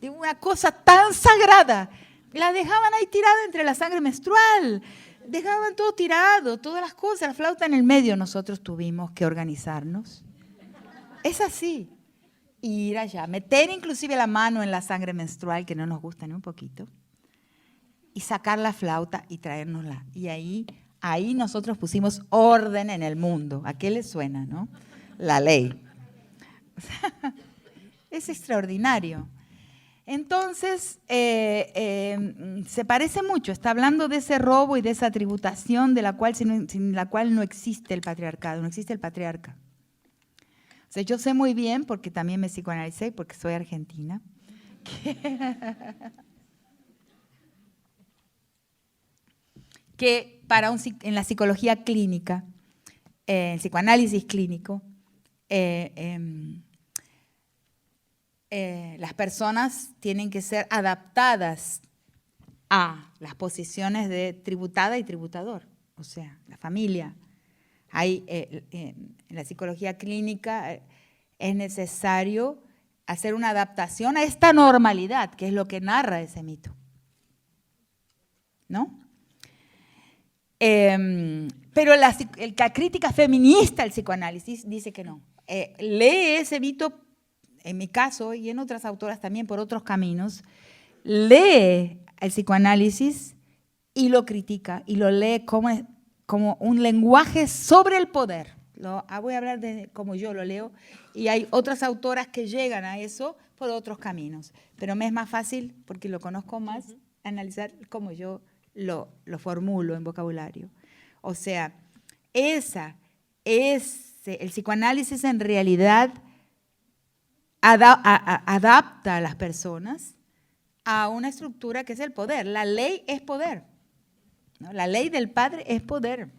una cosa tan sagrada, la dejaban ahí tirada entre la sangre menstrual, dejaban todo tirado, todas las cosas, la flauta en el medio. Nosotros tuvimos que organizarnos. Es así. Ir allá, meter inclusive la mano en la sangre menstrual, que no nos gusta ni un poquito, y sacar la flauta y traérnosla. Y ahí nosotros pusimos orden en el mundo. ¿A qué le suena, no? La ley. Es extraordinario. Entonces, se parece mucho. Está hablando de ese robo y de esa tributación de la cual, sin la cual no existe el patriarcado, no existe el patriarca. O sea, yo sé muy bien, porque también me psicoanalicé, porque soy argentina, que en la psicología clínica, el psicoanálisis clínico, las personas tienen que ser adaptadas a las posiciones de tributada y tributador, o sea, la familia. En la psicología clínica es necesario hacer una adaptación a esta normalidad, que es lo que narra ese mito, ¿no? Pero la crítica feminista del psicoanálisis dice que no. Lee ese mito, en mi caso y en otras autoras también por otros caminos, lee el psicoanálisis y lo critica y lo lee como un lenguaje sobre el poder. Voy a hablar de como yo lo leo, y hay otras autoras que llegan a eso por otros caminos, pero me es más fácil, porque lo conozco más, analizar como yo lo formulo en vocabulario. O sea, el psicoanálisis en realidad adapta a las personas a una estructura que es el poder. La ley es poder, ¿no? La ley del padre es poder.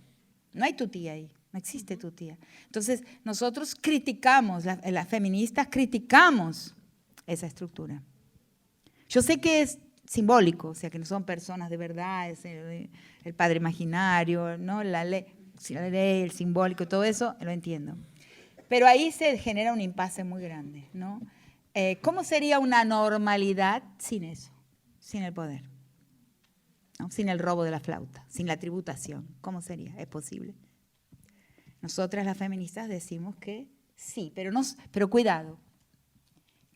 No hay tutía ahí, no existe tutía. Entonces, nosotros criticamos, las feministas criticamos esa estructura. Yo sé que es simbólico, o sea, que no son personas de verdad, es el padre imaginario, ¿no? La ley, el simbólico, todo eso, lo entiendo. Pero ahí se genera un impasse muy grande, ¿no? ¿Cómo sería una normalidad sin eso, sin el poder? ¿No? Sin el robo de la flauta, sin la tributación. ¿Cómo sería? ¿Es posible? Nosotras las feministas decimos que sí, pero cuidado,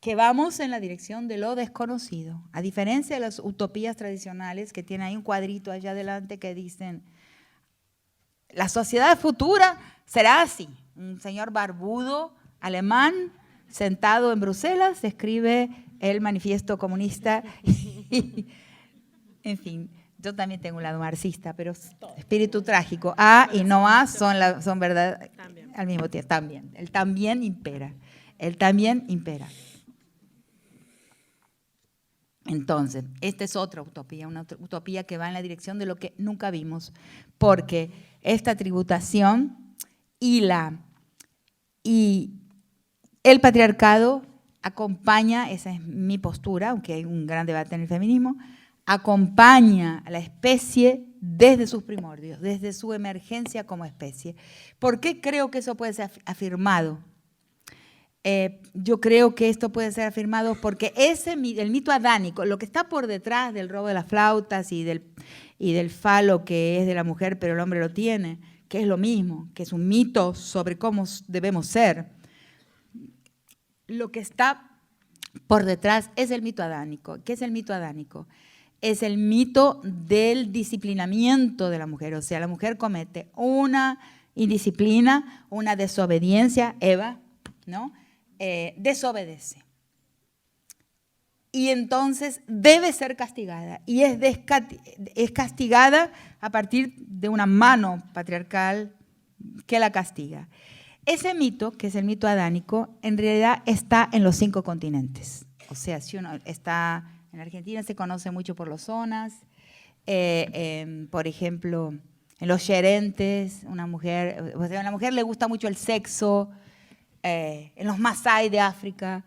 que vamos en la dirección de lo desconocido. A diferencia de las utopías tradicionales que tienen ahí un cuadrito allá adelante que dicen, la sociedad futura será así. Un señor barbudo alemán sentado en Bruselas escribe el manifiesto comunista. En fin, yo también tengo un lado marxista, pero espíritu trágico. A y no A son verdad al mismo tiempo. También. El también impera. El también impera. Entonces, esta es otra utopía, una utopía que va en la dirección de lo que nunca vimos, porque esta tributación y el patriarcado acompaña, esa es mi postura, aunque hay un gran debate en el feminismo, acompaña a la especie desde sus primordios, desde su emergencia como especie. ¿Por qué creo que eso puede ser afirmado? Yo creo que esto puede ser afirmado porque el mito adánico, lo que está por detrás del robo de las flautas y del falo que es de la mujer, pero el hombre lo tiene, que es lo mismo, que es un mito sobre cómo debemos ser. Lo que está por detrás es el mito adánico. ¿Qué es el mito adánico? Es el mito del disciplinamiento de la mujer. O sea, la mujer comete una indisciplina, una desobediencia, Eva, ¿no? Desobedece. Y entonces debe ser castigada. Y es castigada a partir de una mano patriarcal que la castiga. Ese mito, que es el mito adánico, en realidad está en los 5 continentes. O sea, si uno está en Argentina, se conoce mucho por los zonas. Por ejemplo, en los gerentes, a una mujer le gusta mucho el sexo. En los Masái de África,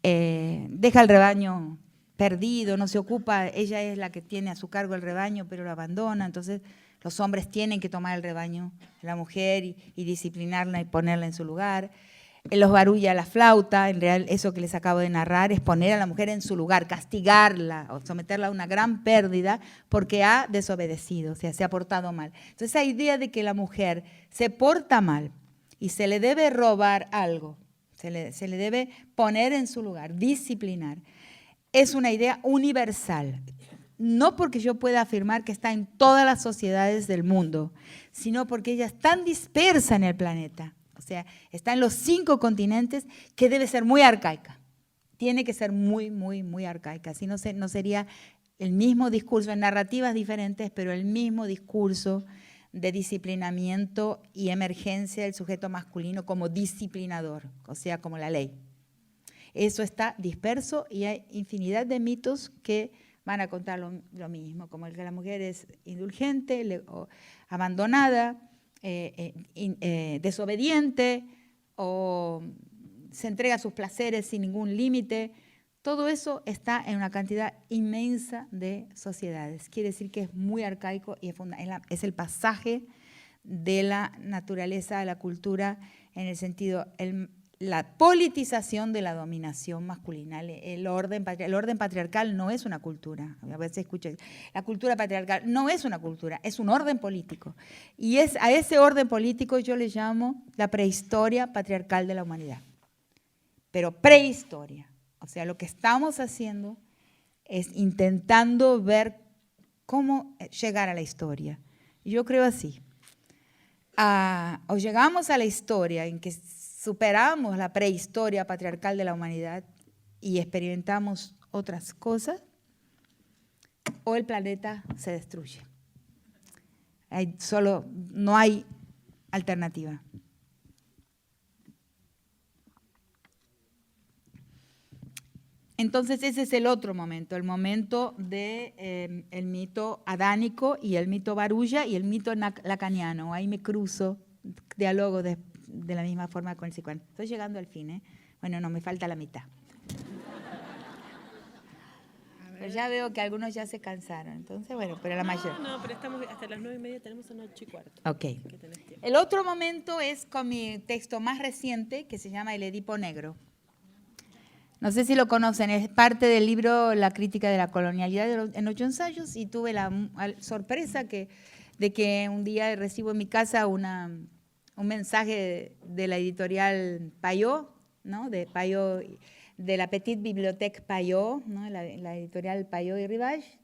deja el rebaño perdido, no se ocupa, ella es la que tiene a su cargo el rebaño, pero lo abandona, entonces los hombres tienen que tomar el rebaño de la mujer y disciplinarla y ponerla en su lugar. En los Barulla la flauta, en realidad eso que les acabo de narrar es poner a la mujer en su lugar, castigarla o someterla a una gran pérdida porque ha desobedecido, o sea, se ha portado mal. Entonces esa idea de que la mujer se porta mal y se le debe robar algo, se le debe poner en su lugar, disciplinar, es una idea universal. No porque yo pueda afirmar que está en todas las sociedades del mundo, sino porque ella es tan dispersa en el planeta. O sea, está en los 5 continentes que debe ser muy arcaica. Tiene que ser muy, muy, muy arcaica. Si no, no sería el mismo discurso, en narrativas diferentes, pero el mismo discurso de disciplinamiento y emergencia del sujeto masculino como disciplinador, o sea, como la ley. Eso está disperso y hay infinidad de mitos que van a contar lo mismo, como el que la mujer es indulgente, abandonada, desobediente o se entrega a sus placeres sin ningún límite. Todo eso está en una cantidad inmensa de sociedades. Quiere decir que es muy arcaico y es el pasaje de la naturaleza a la cultura en el sentido, la politización de la dominación masculina. El orden patriarcal no es una cultura. A veces escucho, la cultura patriarcal no es una cultura, es un orden político. Y a ese orden político yo le llamo la prehistoria patriarcal de la humanidad. Pero prehistoria. O sea, lo que estamos haciendo es intentando ver cómo llegar a la historia. Y yo creo así. O llegamos a la historia en que superamos la prehistoria patriarcal de la humanidad y experimentamos otras cosas, o el planeta se destruye. No hay alternativa. Entonces ese es el otro momento, el momento de el mito adánico y el mito Barulla y el mito lacaniano. Ahí me cruzo, diálogo de la misma forma con el psicoanálisis. Estoy llegando al fin, ¿eh? Bueno, no, me falta la mitad. Pero ya veo que algunos ya se cansaron, entonces bueno, pero la mayoría. No, pero estamos hasta las 9:30, tenemos una 8:15. Ok. Que tenés tiempo. El otro momento es con mi texto más reciente, que se llama El Edipo Negro. No sé si lo conocen, es parte del libro La crítica de la colonialidad en 8 ensayos, y tuve la sorpresa de que un día recibo en mi casa un mensaje de la editorial Payot, ¿no? De Payot, de la Petite Bibliothèque Payot, ¿no? la editorial Payot y Rivage,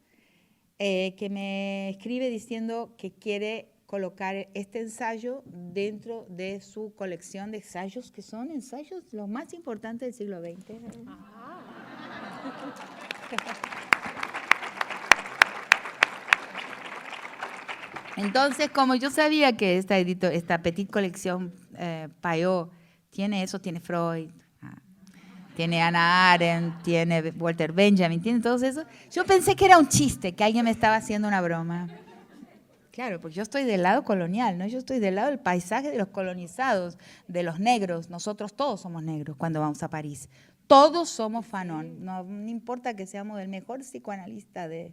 que me escribe diciendo que quiere colocar este ensayo dentro de su colección de ensayos, que son ensayos los más importantes del siglo XX. Entonces, como yo sabía que esta petite colección Payot tiene eso, tiene Freud, tiene Hannah Arendt, tiene Walter Benjamin, tiene todo eso, yo pensé que era un chiste, que alguien me estaba haciendo una broma. Claro, porque yo estoy del lado colonial, ¿no? Yo estoy del lado del paisaje de los colonizados, de los negros. Nosotros todos somos negros cuando vamos a París. Todos somos Fanon. No importa que seamos el mejor psicoanalista de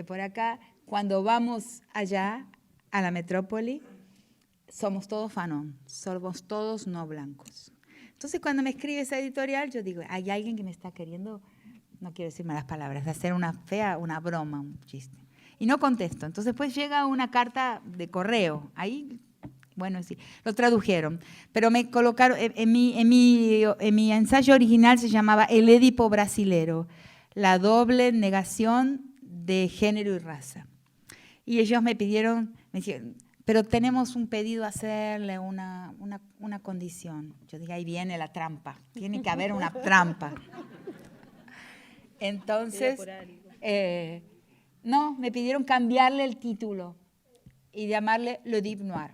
por acá. Cuando vamos allá, a la metrópoli, somos todos Fanon. Somos todos no blancos. Entonces, cuando me escribe esa editorial, yo digo, hay alguien que me está queriendo, no quiero decir malas palabras, hacer una broma, un chiste. Y no contesto. Entonces, pues llega una carta de correo. Ahí, bueno, sí, lo tradujeron. Pero me colocaron, en mi ensayo original se llamaba El Édipo Brasilero, la doble negación de género y raza. Y ellos me pidieron, me dijeron, pero tenemos un pedido a hacerle una condición. Yo dije, ahí viene la trampa. Tiene que haber una trampa. Entonces, no, me pidieron cambiarle el título y llamarle Le Deep Noir.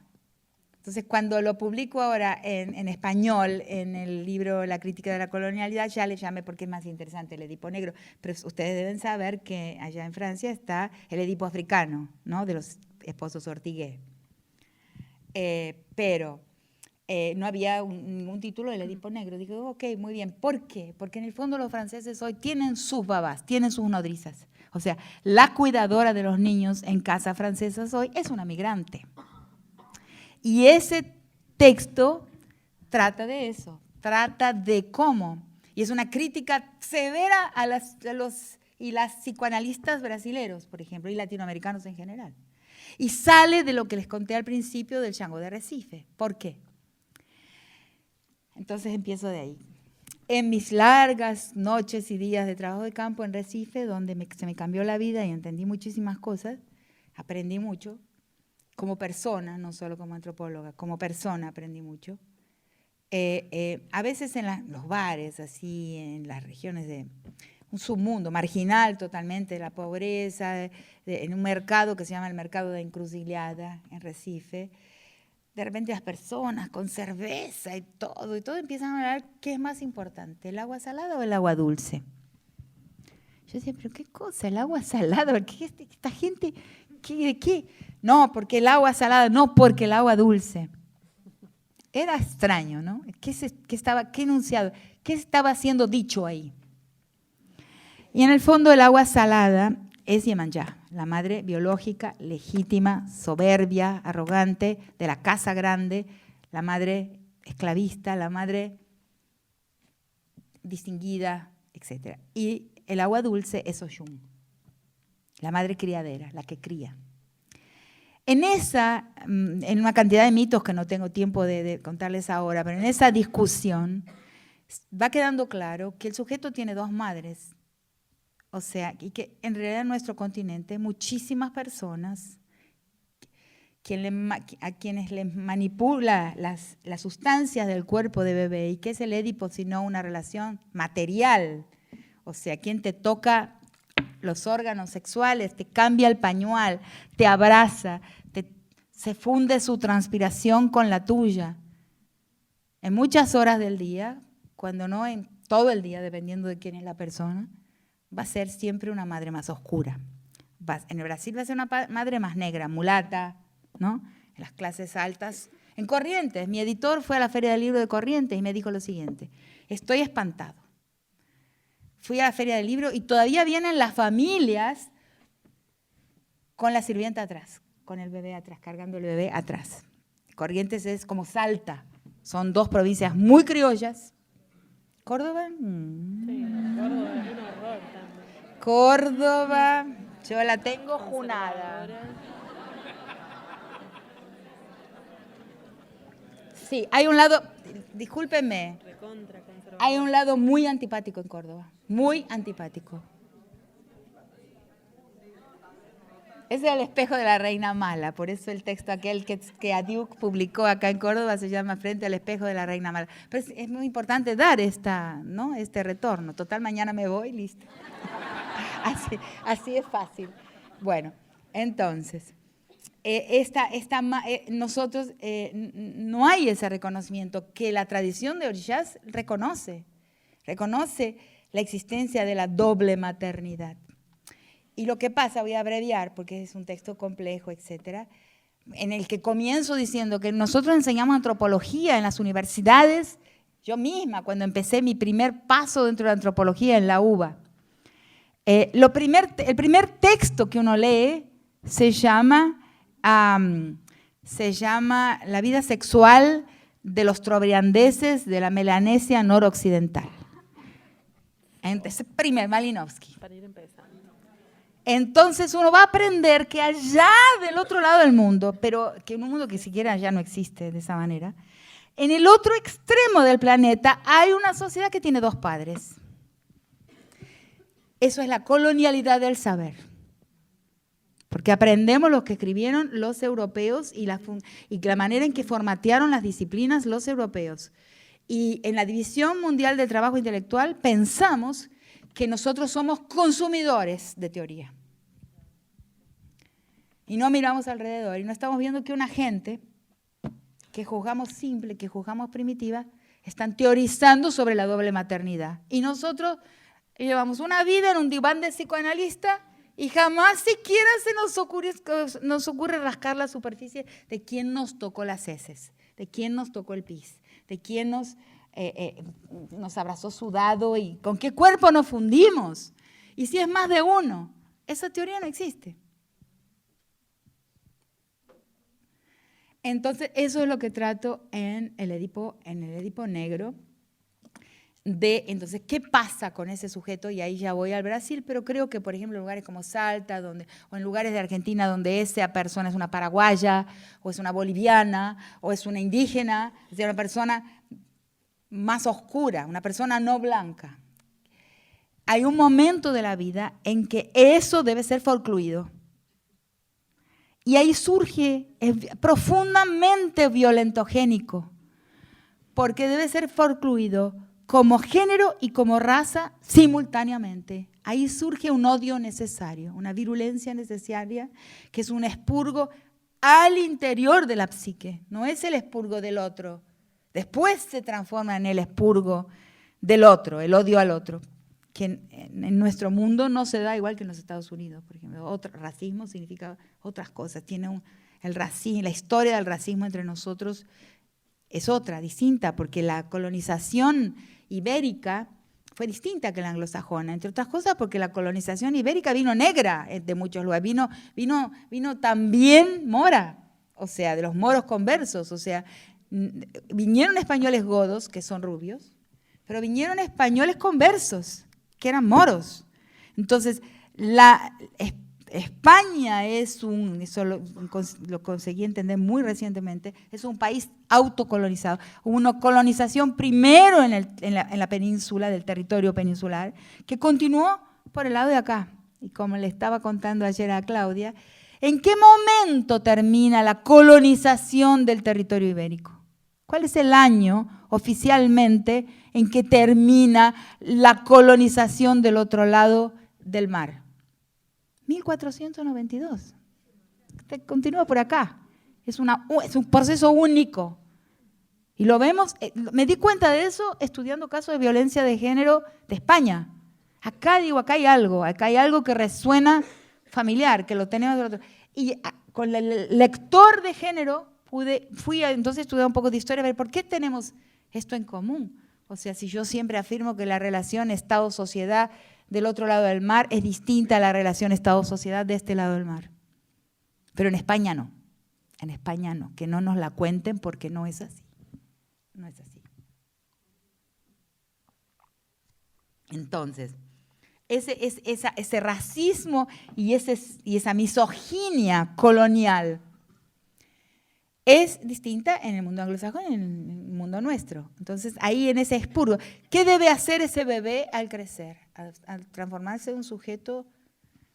Entonces, cuando lo publico ahora en español, en el libro La crítica de la colonialidad, ya le llamé porque es más interesante el Edipo negro. Pero ustedes deben saber que allá en Francia está el Edipo africano, ¿no? De los esposos Ortiguet. Pero no había ningún título del Edipo negro. Digo, ok, muy bien. ¿Por qué? Porque en el fondo los franceses hoy tienen sus babás, tienen sus nodrizas. O sea, la cuidadora de los niños en casa francesas hoy es una migrante. Y ese texto trata de eso, trata de cómo. Y es una crítica severa a las psicoanalistas brasileros, por ejemplo, y latinoamericanos en general. Y sale de lo que les conté al principio del Chango de Recife. ¿Por qué? Entonces empiezo de ahí. En mis largas noches y días de trabajo de campo en Recife, donde se me cambió la vida y entendí muchísimas cosas, aprendí mucho, como persona, no solo como antropóloga, como persona aprendí mucho. A veces en los bares, así, en las regiones de un submundo marginal totalmente, la pobreza, en un mercado que se llama el mercado de Encrucijada, en Recife, de repente las personas con cerveza y todo empiezan a hablar, ¿qué es más importante, el agua salada o el agua dulce? Yo decía, ¿pero qué cosa, el agua salada? ¿Qué esta gente, de qué? No, porque el agua salada, no porque el agua dulce. Era extraño, ¿no? ¿Qué enunciado? ¿Qué estaba siendo dicho ahí? Y en el fondo el agua salada es Yemanjá, la madre biológica, legítima, soberbia, arrogante, de la casa grande, la madre esclavista, la madre distinguida, etc. Y el agua dulce es Oshun, la madre criadera, la que cría. En una cantidad de mitos que no tengo tiempo de contarles ahora, pero en esa discusión va quedando claro que el sujeto tiene dos madres. O sea, y que en realidad en nuestro continente muchísimas personas a quienes les manipula las sustancias del cuerpo de bebé, y que es el Édipo sino una relación material, o sea, quien te toca los órganos sexuales, te cambia el pañual, te abraza, se funde su transpiración con la tuya. En muchas horas del día, cuando no en todo el día, dependiendo de quién es la persona, va a ser siempre una madre más oscura. En el Brasil va a ser una madre más negra, mulata, ¿no? En las clases altas. En Corrientes, mi editor fue a la Feria del Libro de Corrientes y me dijo lo siguiente: estoy espantado. Fui a la Feria del Libro y todavía vienen las familias con la sirvienta atrás, con el bebé atrás, cargando el bebé atrás. Corrientes es como Salta, son dos provincias muy criollas. ¿Córdoba? Sí, Córdoba es un horror también. Córdoba, yo la tengo junada. Conservadora. Sí, hay un lado, discúlpenme, Recontra conservadora. hay un lado muy antipático en Córdoba, muy antipático. Ese es el espejo de la reina mala, por eso el texto aquel que Adiuk publicó acá en Córdoba se llama Frente al espejo de la reina mala. Pero es muy importante dar este retorno. Total, mañana me voy, listo. Así es fácil. Bueno, entonces, nosotros no hay ese reconocimiento que la tradición de Orishas reconoce la existencia de la doble maternidad. Y lo que pasa, voy a abreviar porque es un texto complejo, etcétera, en el que comienzo diciendo que nosotros enseñamos antropología en las universidades. Yo misma, cuando empecé mi primer paso dentro de la antropología en la UBA, el primer texto que uno lee se llama La vida sexual de los trobriandeses de la Melanesia noroccidental. Entonces, Malinowski. Para ir empezando. Entonces uno va a aprender que allá del otro lado del mundo, pero que en un mundo que siquiera ya no existe de esa manera, en el otro extremo del planeta hay una sociedad que tiene dos padres. Eso es la colonialidad del saber. Porque aprendemos lo que escribieron los europeos y la manera en que formatearon las disciplinas los europeos. Y en la División Mundial del Trabajo Intelectual pensamos que nosotros somos consumidores de teoría. Y no miramos alrededor y no estamos viendo que una gente que juzgamos simple, que juzgamos primitiva, están teorizando sobre la doble maternidad. Y nosotros llevamos una vida en un diván de psicoanalista y jamás siquiera nos ocurre rascar la superficie de quién nos tocó las heces, de quién nos tocó el pis, de quién nos abrazó sudado y con qué cuerpo nos fundimos. Y si es más de uno, esa teoría no existe. Entonces, eso es lo que trato en el Edipo Negro. Entonces, ¿qué pasa con ese sujeto? Y ahí ya voy al Brasil, pero creo que, por ejemplo, en lugares como Salta, o en lugares de Argentina donde esa persona es una paraguaya, o es una boliviana, o es una indígena, es decir, una persona más oscura, una persona no blanca. Hay un momento de la vida en que eso debe ser forcluido. Y ahí surge, es profundamente violentogénico, porque debe ser forcluido como género y como raza simultáneamente. Ahí surge un odio necesario, una virulencia necesaria, que es un expurgo al interior de la psique, no es el expurgo del otro. Después se transforma en el expurgo del otro, el odio al otro, que en nuestro mundo no se da igual que en los Estados Unidos, por ejemplo. Racismo significa otras cosas. El racismo, la historia del racismo entre nosotros es otra, distinta, porque la colonización ibérica fue distinta que la anglosajona, entre otras cosas porque la colonización ibérica vino negra de muchos lugares, vino también mora, o sea, de los moros conversos, o sea, vinieron españoles godos, que son rubios, pero vinieron españoles conversos, que eran moros. Entonces, España eso lo conseguí entender muy recientemente, es un país autocolonizado. Hubo una colonización primero en la península, del territorio peninsular, que continuó por el lado de acá. Y como le estaba contando ayer a Claudia, ¿en qué momento termina la colonización del territorio ibérico? ¿Cuál es el año oficialmente en que termina la colonización del otro lado del mar? 1492. Continúa por acá. Es un proceso único. Y lo vemos, me di cuenta de eso estudiando casos de violencia de género de España. Acá hay algo que resuena familiar, que lo tenemos. Y con el lector de género fui entonces a estudiar un poco de historia, a ver por qué tenemos esto en común. O sea, si yo siempre afirmo que la relación Estado-sociedad del otro lado del mar es distinta a la relación Estado-sociedad de este lado del mar. Pero en España no. En España no. Que no nos la cuenten porque no es así. No es así. Entonces, ese racismo y esa misoginia colonial es distinta en el mundo anglosajón y en el mundo nuestro. Entonces, ahí en ese expurgo, ¿qué debe hacer ese bebé al crecer? Al transformarse en un sujeto,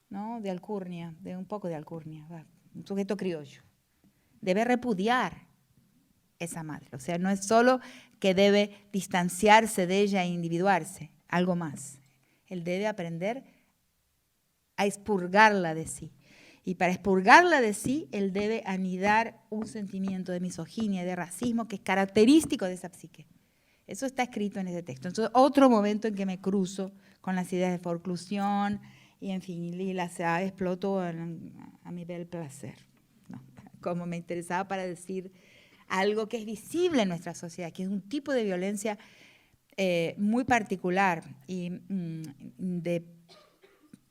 ¿no?, de alcurnia, de un poco de alcurnia, un sujeto criollo. Debe repudiar esa madre. O sea, no es solo que debe distanciarse de ella e individuarse, algo más. Él debe aprender a expurgarla de sí. Y para expurgarla de sí, él debe anidar un sentimiento de misoginia y de racismo que es característico de esa psique. Eso está escrito en ese texto. Entonces, otro momento en que me cruzo con las ideas de forclusión y, en fin, y las exploto a mi bel placer, ¿no? Como me interesaba para decir algo que es visible en nuestra sociedad, que es un tipo de violencia muy particular y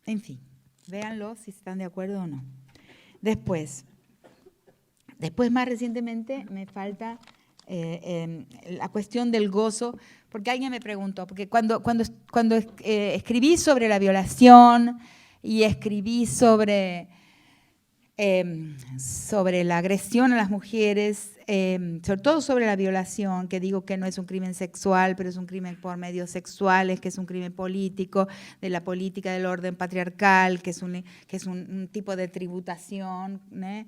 en fin. Véanlo si están de acuerdo o no. Después más recientemente me falta la cuestión del gozo, porque alguien me preguntó, porque cuando escribí sobre la violación y escribí sobre la agresión a las mujeres, sobre todo sobre la violación, que digo que no es un crimen sexual, pero es un crimen por medios sexuales, que es un crimen político, de la política del orden patriarcal, que es un tipo de tributación, ¿no?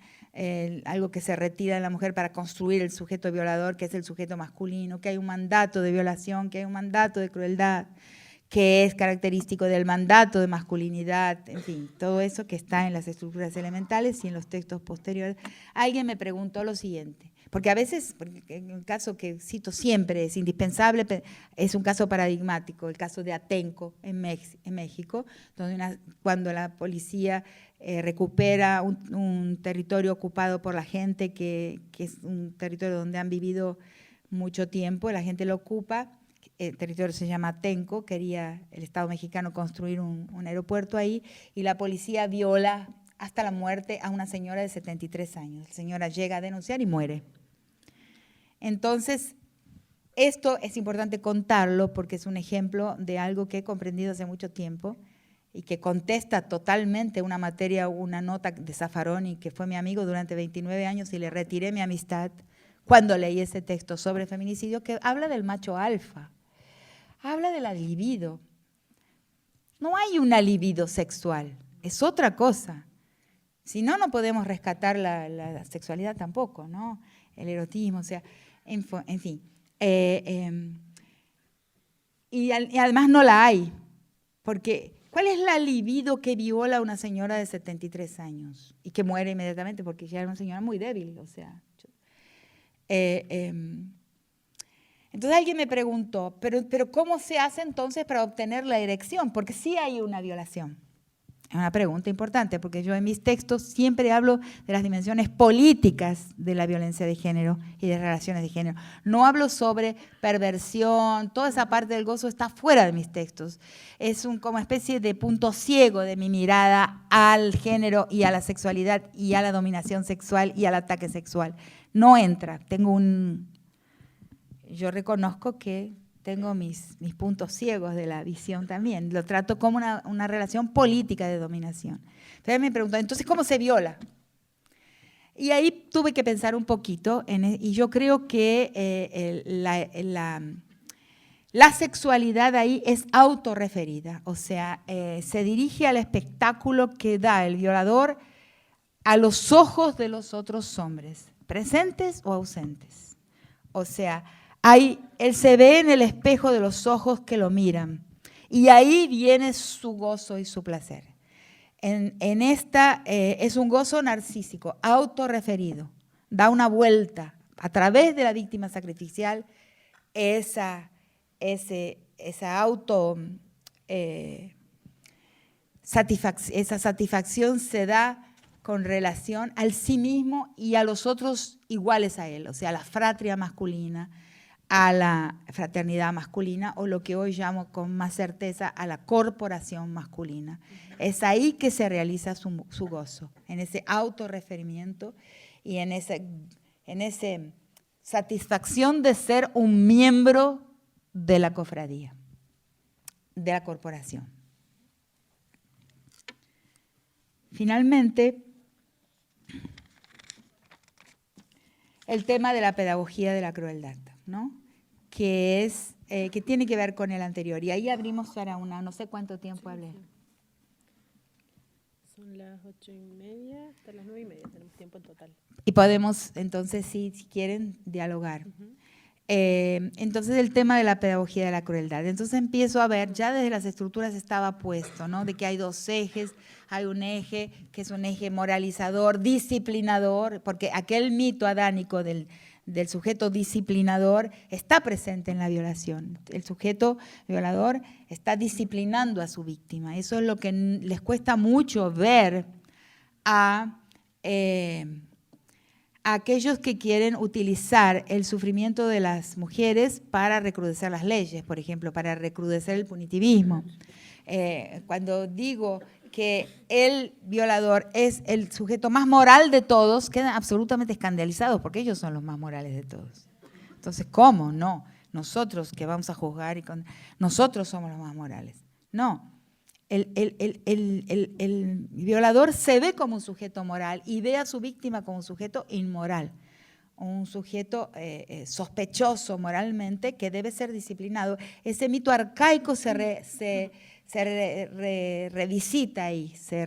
Algo que se retira de la mujer para construir el sujeto violador, que es el sujeto masculino, que hay un mandato de violación, que hay un mandato de crueldad, que es característico del mandato de masculinidad, en fin, todo eso que está en las estructuras elementales y en los textos posteriores. Alguien me preguntó lo siguiente, porque a veces, en el caso que cito siempre, es indispensable, es un caso paradigmático, el caso de Atenco en México, donde cuando la policía recupera un territorio ocupado por la gente, que es un territorio donde han vivido mucho tiempo, la gente lo ocupa. El territorio se llama Atenco, quería el Estado mexicano construir un aeropuerto ahí, y la policía viola hasta la muerte a una señora de 73 años. La señora llega a denunciar y muere. Entonces, esto es importante contarlo porque es un ejemplo de algo que he comprendido hace mucho tiempo y que contesta totalmente una materia, una nota de Zaffaroni, que fue mi amigo durante 29 años y le retiré mi amistad cuando leí ese texto sobre feminicidio, que habla del macho alfa. Habla de la libido. No hay una libido sexual, es otra cosa. Si no, no podemos rescatar la sexualidad tampoco, ¿no? El erotismo, o sea, en fin. Y además no la hay, porque ¿cuál es la libido que viola a una señora de 73 años y que muere inmediatamente porque ya era una señora muy débil? O sea, entonces alguien me preguntó, ¿pero cómo se hace entonces para obtener la erección? Porque sí hay una violación. Es una pregunta importante, porque yo en mis textos siempre hablo de las dimensiones políticas de la violencia de género y de relaciones de género. No hablo sobre perversión, toda esa parte del gozo está fuera de mis textos. Es como especie de punto ciego de mi mirada al género y a la sexualidad y a la dominación sexual y al ataque sexual. No entra, yo reconozco que tengo mis puntos ciegos de la visión también. Lo trato como una relación política de dominación. Entonces me preguntó, ¿entonces cómo se viola? Y ahí tuve que pensar un poquito, y yo creo que la sexualidad ahí es autorreferida. O sea, se dirige al espectáculo que da el violador a los ojos de los otros hombres, presentes o ausentes. O sea, él se ve en el espejo de los ojos que lo miran y ahí viene su gozo y su placer. Es un gozo narcísico, autorreferido, da una vuelta a través de la víctima sacrificial, esa satisfacción se da con relación al sí mismo y a los otros iguales a él, o sea, a la fratria masculina, a la fraternidad masculina, o lo que hoy llamo con más certeza a la corporación masculina. Es ahí que se realiza su gozo, en ese autorreferimiento y en esa satisfacción de ser un miembro de la cofradía, de la corporación. Finalmente, el tema de la pedagogía de la crueldad, ¿no? Que tiene que ver con el anterior. Y ahí abrimos para no sé cuánto tiempo hablé. Son las 8:30 hasta las 9:30, tenemos tiempo en total. Y podemos, entonces, si quieren, dialogar. Entonces, el tema de la pedagogía de la crueldad. Entonces empiezo a ver, ya desde las estructuras estaba puesto, ¿no? De que hay dos ejes. Hay un eje que es un eje moralizador, disciplinador, porque aquel mito adánico del sujeto disciplinador está presente en la violación. El sujeto violador está disciplinando a su víctima. Eso es lo que les cuesta mucho ver a aquellos que quieren utilizar el sufrimiento de las mujeres para recrudecer las leyes, por ejemplo, para recrudecer el punitivismo. Cuando digo que el violador es el sujeto más moral de todos, quedan absolutamente escandalizados porque ellos son los más morales de todos. Entonces, ¿cómo? No, nosotros que vamos a juzgar, nosotros somos los más morales. No, el violador se ve como un sujeto moral y ve a su víctima como un sujeto inmoral, un sujeto sospechoso moralmente que debe ser disciplinado. Ese mito arcaico se revisita ahí, se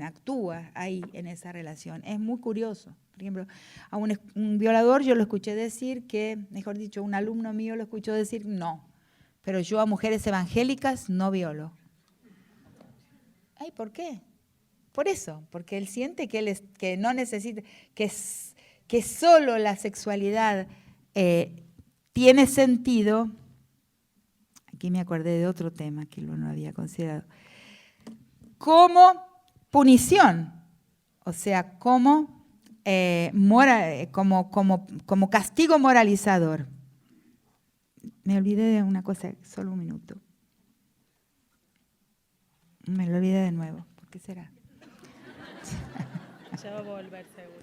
actúa ahí en esa relación. Es muy curioso. Por ejemplo, a un violador yo lo escuché decir que, mejor dicho, un alumno mío lo escuchó decir no, pero yo a mujeres evangélicas no violo. Ay, ¿por qué? Por eso, porque él siente que no necesita, que solo la sexualidad tiene sentido. Aquí me acordé de otro tema que no había considerado. Como punición, o sea, como castigo moralizador. Me olvidé de una cosa, solo un minuto. Me lo olvidé de nuevo. ¿Por qué será? Ya va a volver, seguro.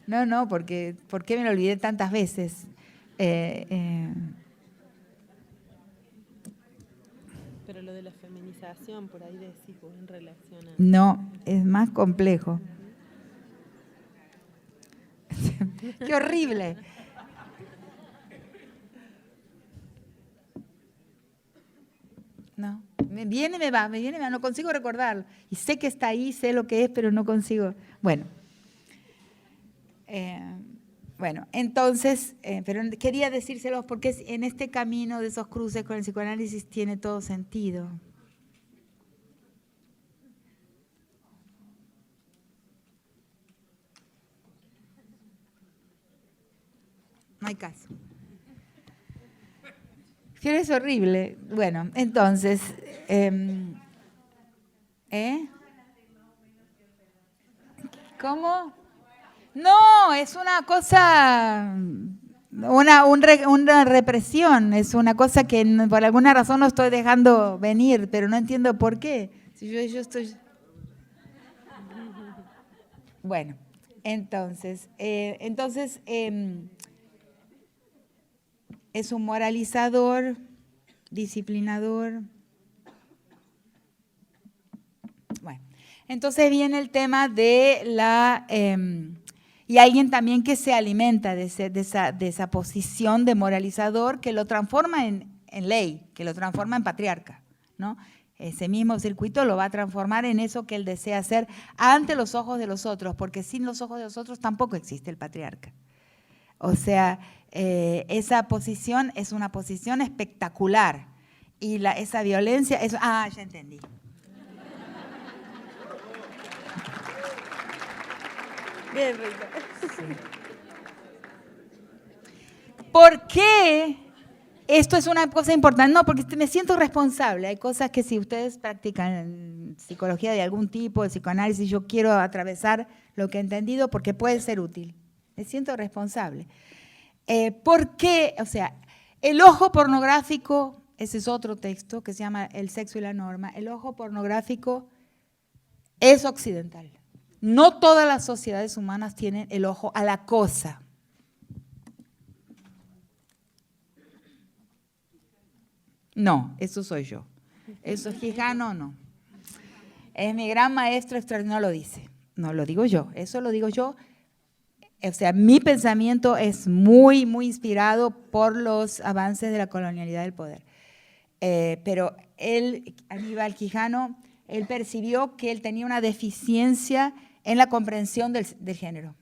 No, porque ¿por qué me lo olvidé tantas veces? Pero lo de la feminización, por ahí decís vos en relación a... No, es más complejo. ¡Qué horrible! No, me viene, me va, no consigo recordarlo. Y sé que está ahí, sé lo que es, pero no consigo. Bueno, entonces, pero quería decírselos porque en este camino de esos cruces con el psicoanálisis tiene todo sentido. No hay caso. Pero es horrible. Bueno, entonces, ¿cómo? No, es una cosa, una represión, es una cosa que por alguna razón no estoy dejando venir, pero no entiendo por qué. Si yo estoy... Bueno, entonces es un moralizador, disciplinador. Bueno, entonces viene el tema de y alguien también que se alimenta de esa posición de moralizador que lo transforma en ley, que lo transforma en patriarca, ¿no? Ese mismo circuito lo va a transformar en eso que él desea hacer ante los ojos de los otros, porque sin los ojos de los otros tampoco existe el patriarca. O sea, esa posición es una posición espectacular y esa violencia es... Ah, ya entendí. Bien, Rita. Sí. ¿Por qué? Esto es una cosa importante. No, porque me siento responsable. Hay cosas que si ustedes practican psicología de algún tipo, de psicoanálisis, yo quiero atravesar lo que he entendido porque puede ser útil. Me siento responsable. ¿Por qué? O sea, el ojo pornográfico, ese es otro texto que se llama El sexo y la norma. El ojo pornográfico es occidental. No todas las sociedades humanas tienen el ojo a la cosa. No, eso soy yo. Eso es Quijano, no. Es mi gran maestro extraordinario, no lo dice. No lo digo yo, eso lo digo yo. O sea, mi pensamiento es muy, muy inspirado por los avances de la colonialidad del poder. Pero él, Aníbal Quijano, él percibió que él tenía una deficiencia en la comprensión del género.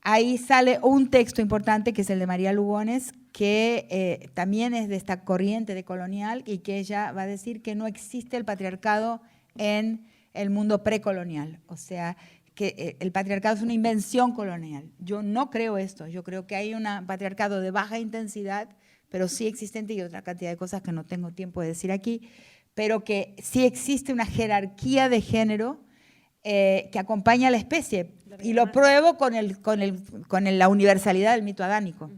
Ahí sale un texto importante que es el de María Lugones, que también es de esta corriente de colonial y que ella va a decir que no existe el patriarcado en el mundo precolonial. O sea, que el patriarcado es una invención colonial. Yo no creo esto. Yo creo que hay un patriarcado de baja intensidad, pero sí existente y otra cantidad de cosas que no tengo tiempo de decir aquí, pero que sí existe una jerarquía de género que acompaña a la especie. Y lo pruebo con la universalidad del mito adánico.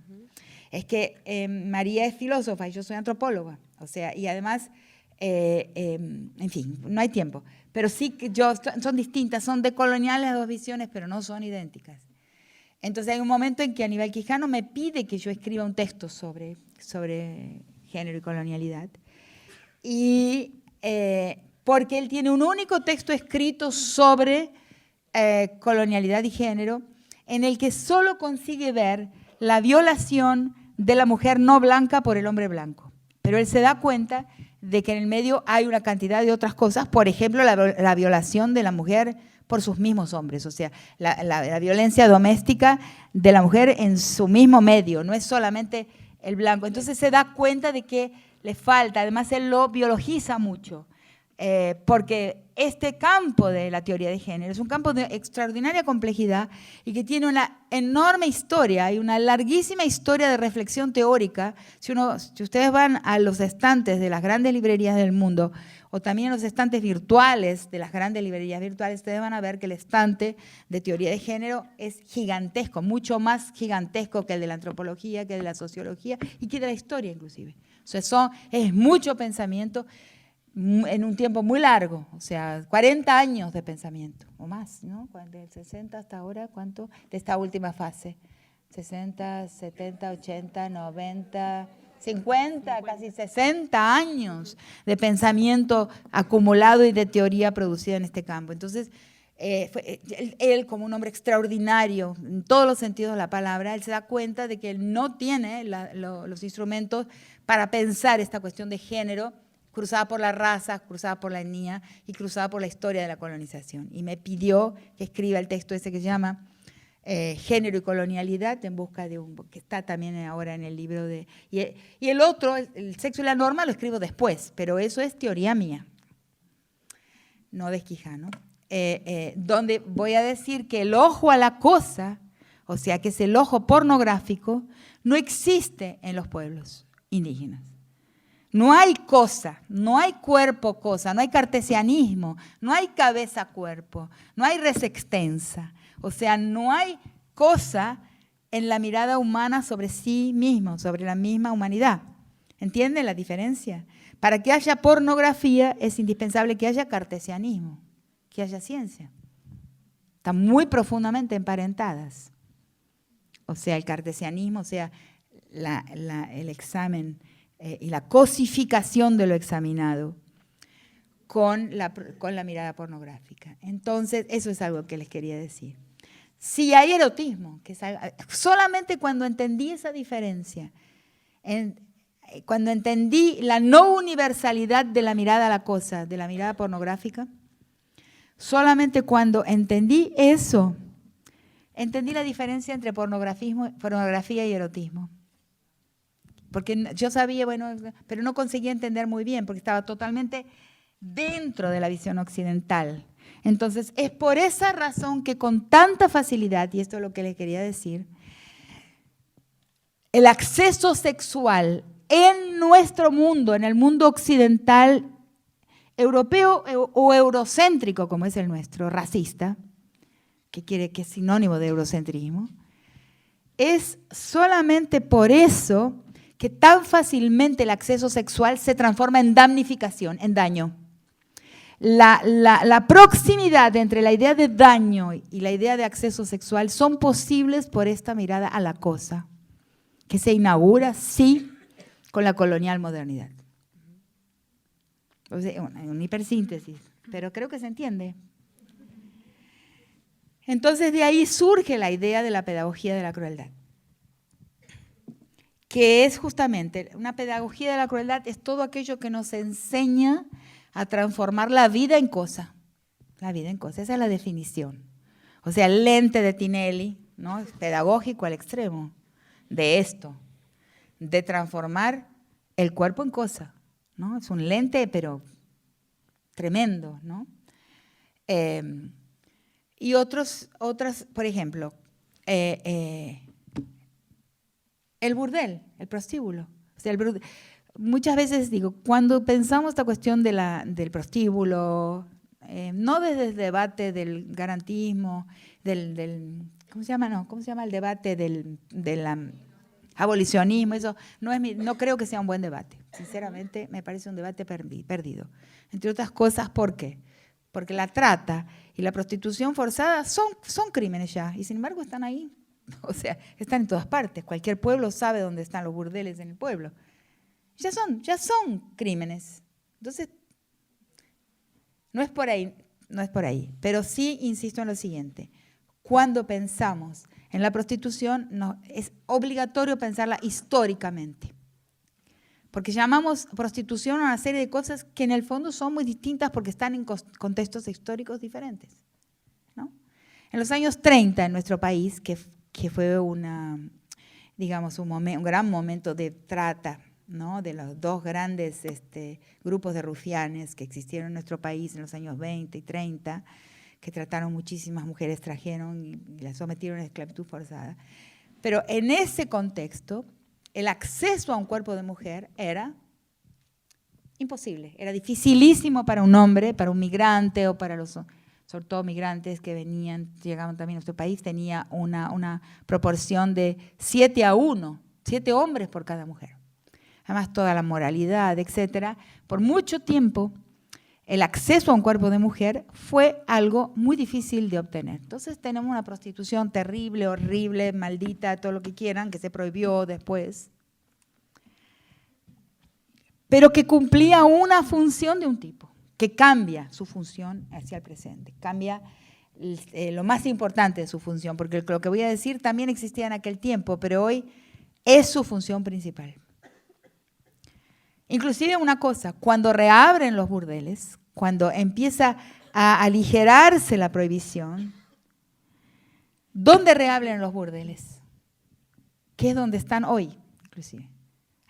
Es que María es filósofa y yo soy antropóloga. O sea, y además, en fin, no hay tiempo. Pero sí que son distintas, son decoloniales las dos visiones, pero no son idénticas. Entonces hay un momento en que Aníbal Quijano me pide que yo escriba un texto sobre género y colonialidad. Y porque él tiene un único texto escrito sobre colonialidad y género, en el que solo consigue ver la violación de la mujer no blanca por el hombre blanco. Pero él se da cuenta de que en el medio hay una cantidad de otras cosas, por ejemplo, la violación de la mujer por sus mismos hombres, o sea, la violencia doméstica de la mujer en su mismo medio, no es solamente el blanco. Entonces se da cuenta de que le falta, además él lo biologiza mucho, porque este campo de la teoría de género es un campo de extraordinaria complejidad y que tiene una enorme historia y una larguísima historia de reflexión teórica. Si ustedes van a los estantes de las grandes librerías del mundo o también a los estantes virtuales de las grandes librerías virtuales, ustedes van a ver que el estante de teoría de género es gigantesco, mucho más gigantesco que el de la antropología, que el de la sociología y que de la historia inclusive. O sea, es mucho pensamiento en un tiempo muy largo, o sea, 40 años de pensamiento, o más, ¿no? Del 60 hasta ahora, ¿cuánto? De esta última fase, 60, 70, 80, 90, 50, casi 60 años de pensamiento acumulado y de teoría producida en este campo. Entonces, él como un hombre extraordinario, en todos los sentidos de la palabra, él se da cuenta de que él no tiene los instrumentos para pensar esta cuestión de género, cruzada por la raza, cruzada por la etnia y cruzada por la historia de la colonización. Y me pidió que escriba el texto ese que se llama Género y colonialidad, en busca de que está también ahora en el libro de... Y el otro, el sexo y la norma, lo escribo después, pero eso es teoría mía, no de Quijano, donde voy a decir que el ojo a la cosa, o sea, que es el ojo pornográfico, no existe en los pueblos indígenas. No hay cosa, no hay cuerpo-cosa, no hay cartesianismo, no hay cabeza-cuerpo, no hay res extensa. O sea, no hay cosa en la mirada humana sobre sí mismo, sobre la misma humanidad. ¿Entienden la diferencia? Para que haya pornografía es indispensable que haya cartesianismo, que haya ciencia. Están muy profundamente emparentadas. O sea, el cartesianismo, o sea, el examen y la cosificación de lo examinado con la mirada pornográfica. Entonces, eso es algo que les quería decir. Si hay erotismo, que es algo, solamente cuando entendí esa diferencia, cuando entendí la no universalidad de la mirada a la cosa, de la mirada pornográfica, solamente cuando entendí eso, entendí la diferencia entre pornografía y erotismo. Porque yo sabía, bueno, pero no conseguía entender muy bien, porque estaba totalmente dentro de la visión occidental. Entonces, es por esa razón que con tanta facilidad, y esto es lo que les quería decir, el acceso sexual en nuestro mundo, en el mundo occidental, europeo o eurocéntrico, como es el nuestro, racista, que es sinónimo de eurocentrismo, es solamente por eso que tan fácilmente el acceso sexual se transforma en damnificación, en daño. La proximidad entre la idea de daño y la idea de acceso sexual son posibles por esta mirada a la cosa, que se inaugura, sí, con la colonial modernidad. O sea, una hipersíntesis, pero creo que se entiende. Entonces de ahí surge la idea de la pedagogía de la crueldad, que es justamente una pedagogía de la crueldad, es todo aquello que nos enseña a transformar la vida en cosa. La vida en cosa, esa es la definición. O sea, el lente de Tinelli, ¿no? Es pedagógico al extremo de esto, de transformar el cuerpo en cosa, ¿no? Es un lente, pero tremendo, ¿no? Y otras, por ejemplo, el burdel, el prostíbulo. O sea, muchas veces digo, cuando pensamos esta cuestión del prostíbulo, no desde el debate del garantismo, ¿cómo se llama? No, ¿cómo se llama el debate del abolicionismo? Eso no creo que sea un buen debate. Sinceramente, me parece un debate perdido. Entre otras cosas, ¿por qué? Porque la trata y la prostitución forzada son crímenes ya, y sin embargo están ahí. O sea, están en todas partes. Cualquier pueblo sabe dónde están los burdeles en el pueblo. Ya son crímenes. Entonces, no es por ahí. Pero sí insisto en lo siguiente. Cuando pensamos en la prostitución, es obligatorio pensarla históricamente. Porque llamamos prostitución a una serie de cosas que en el fondo son muy distintas porque están en contextos históricos diferentes, ¿no? En los años 30 en nuestro país, que fue un gran momento de trata, ¿no? De los dos grandes grupos de rufianes que existieron en nuestro país en los años 20 y 30, que trataron muchísimas mujeres, trajeron y las sometieron a esclavitud forzada. Pero en ese contexto, el acceso a un cuerpo de mujer era imposible, era dificilísimo para un hombre, para un migrante o para los, sobre todo migrantes que llegaban también a nuestro país, tenía una proporción de 7-1, 7 hombres por cada mujer. Además, toda la moralidad, etcétera. Por mucho tiempo, el acceso a un cuerpo de mujer fue algo muy difícil de obtener. Entonces tenemos una prostitución terrible, horrible, maldita, todo lo que quieran, que se prohibió después, pero que cumplía una función de un tipo, que cambia su función hacia el presente, cambia lo más importante de su función, porque lo que voy a decir también existía en aquel tiempo, pero hoy es su función principal. Inclusive una cosa, cuando reabren los burdeles, cuando empieza a aligerarse la prohibición, ¿dónde reabren los burdeles? Que es donde están hoy, inclusive.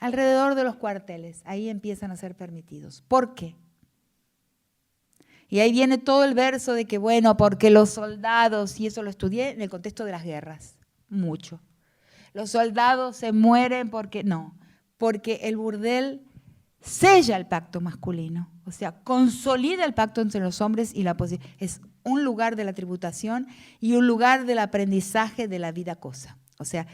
Alrededor de los cuarteles, ahí empiezan a ser permitidos. ¿Por qué? Y ahí viene todo el verso de que, bueno, porque los soldados, y eso lo estudié en el contexto de las guerras, mucho. Los soldados se mueren porque el burdel sella el pacto masculino, o sea, consolida el pacto entre los hombres y la posibilidad. Es un lugar de la tributación y un lugar del aprendizaje de la vida cosa. O sea,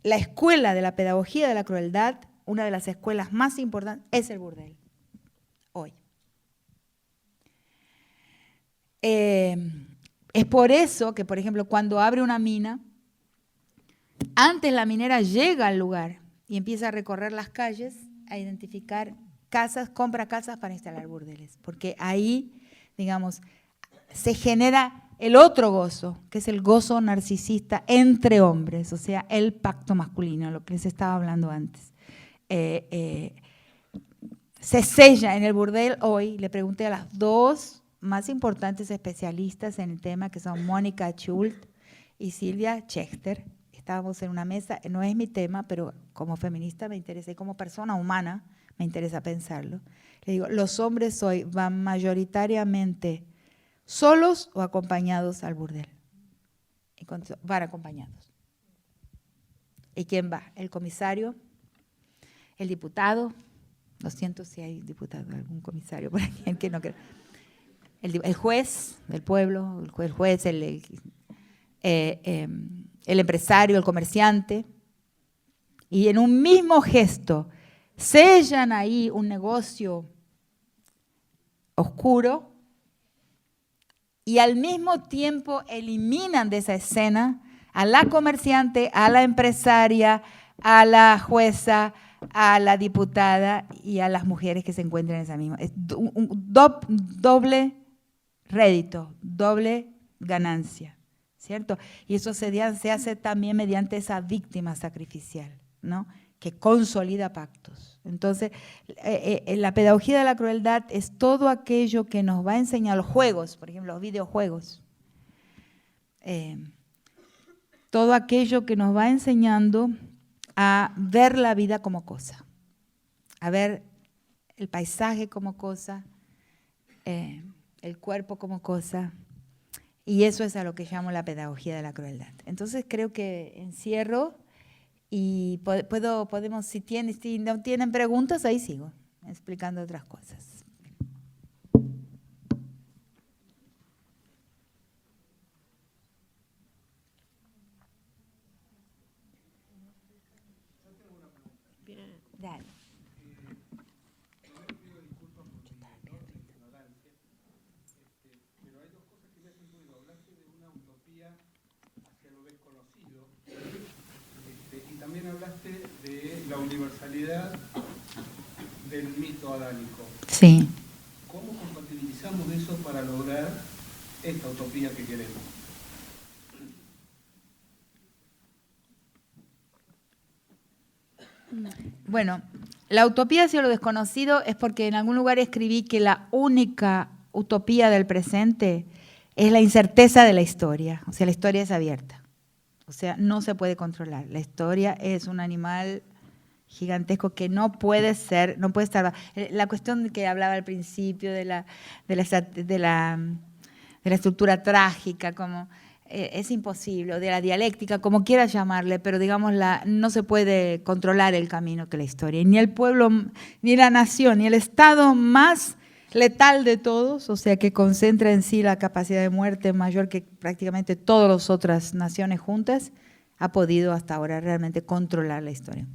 la escuela de la pedagogía de la crueldad, una de las escuelas más importantes, es el burdel, hoy. Es por eso que, por ejemplo, cuando abre una mina, antes la minera llega al lugar y empieza a recorrer las calles, a identificar casas, compra casas para instalar burdeles, porque ahí, digamos, se genera el otro gozo, que es el gozo narcisista entre hombres, o sea, el pacto masculino, lo que les estaba hablando antes. Se sella en el burdel hoy, le pregunté a las dos más importantes especialistas en el tema, que son Mónica Schult y Silvia Schechter. Estábamos en una mesa, no es mi tema, pero como feminista me interesa, y como persona humana me interesa pensarlo. Le digo, los hombres hoy van mayoritariamente solos o acompañados al burdel. Van acompañados. ¿Y quién va? El comisario, el diputado, lo siento si hay diputado, algún comisario por aquí que no creo. El juez del pueblo, el juez, el empresario, el comerciante, y en un mismo gesto sellan ahí un negocio oscuro y al mismo tiempo eliminan de esa escena a la comerciante, a la empresaria, a la jueza, a la diputada y a las mujeres que se encuentran en esa misma. Es un doble rédito, doble ganancia, ¿cierto? Y eso se hace también mediante esa víctima sacrificial, ¿no? Que consolida pactos. Entonces, la pedagogía de la crueldad es todo aquello que nos va a enseñar los juegos, por ejemplo, los videojuegos. Todo aquello que nos va enseñando a ver la vida como cosa, a ver el paisaje como cosa, el cuerpo como cosa, y eso es a lo que llamo la pedagogía de la crueldad. Entonces creo que encierro y podemos, si no tienen preguntas, ahí sigo explicando otras cosas. Dale. Pero hay dos cosas que me hacen ruido. Hablaste de una utopía hacia lo desconocido y también hablaste de la universalidad del mito adánico. Sí. ¿Cómo compatibilizamos eso para lograr esta utopía que queremos? Bueno, la utopía hacia lo desconocido es porque en algún lugar escribí que la única utopía del presente es la incerteza de la historia. O sea, la historia es abierta. O sea, no se puede controlar. La historia es un animal gigantesco que no puede ser, no puede estar. La cuestión que hablaba al principio de la estructura trágica, como es imposible, o de la dialéctica, como quieras llamarle, pero digamos, no se puede controlar el camino que la historia. Ni el pueblo, ni la nación, ni el Estado más letal de todos, o sea, que concentra en sí la capacidad de muerte mayor que prácticamente todas las otras naciones juntas, ha podido hasta ahora realmente controlar la historia.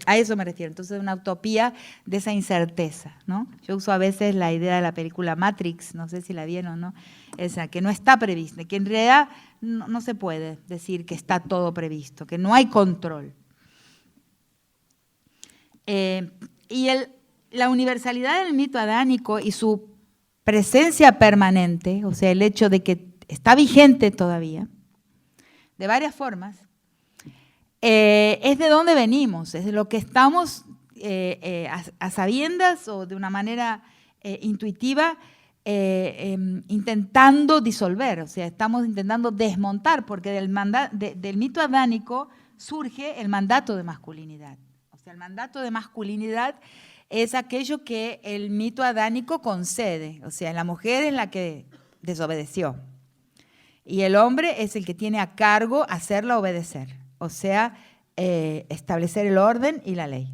A eso me refiero. Entonces, una utopía de esa incerteza, ¿no? Yo uso a veces la idea de la película Matrix, no sé si la vieron, ¿no? Esa, que no está prevista, que en realidad no se puede decir que está todo previsto, que no hay control. Y la universalidad del mito adánico y su presencia permanente, o sea, el hecho de que está vigente todavía, de varias formas, es de dónde venimos, es de lo que estamos a sabiendas o de una manera intuitiva intentando disolver, o sea, estamos intentando desmontar, porque del mito adánico surge el mandato de masculinidad. O sea, el mandato de masculinidad es aquello que el mito adánico concede, o sea, la mujer es la que desobedeció y el hombre es el que tiene a cargo hacerla obedecer. O sea, establecer el orden y la ley.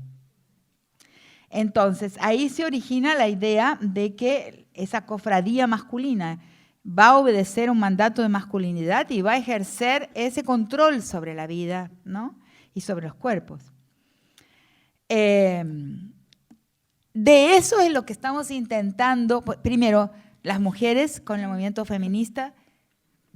Entonces, ahí se origina la idea de que esa cofradía masculina va a obedecer un mandato de masculinidad y va a ejercer ese control sobre la vida, ¿no? Y sobre los cuerpos. De eso es lo que estamos intentando. Primero, las mujeres con el movimiento feminista.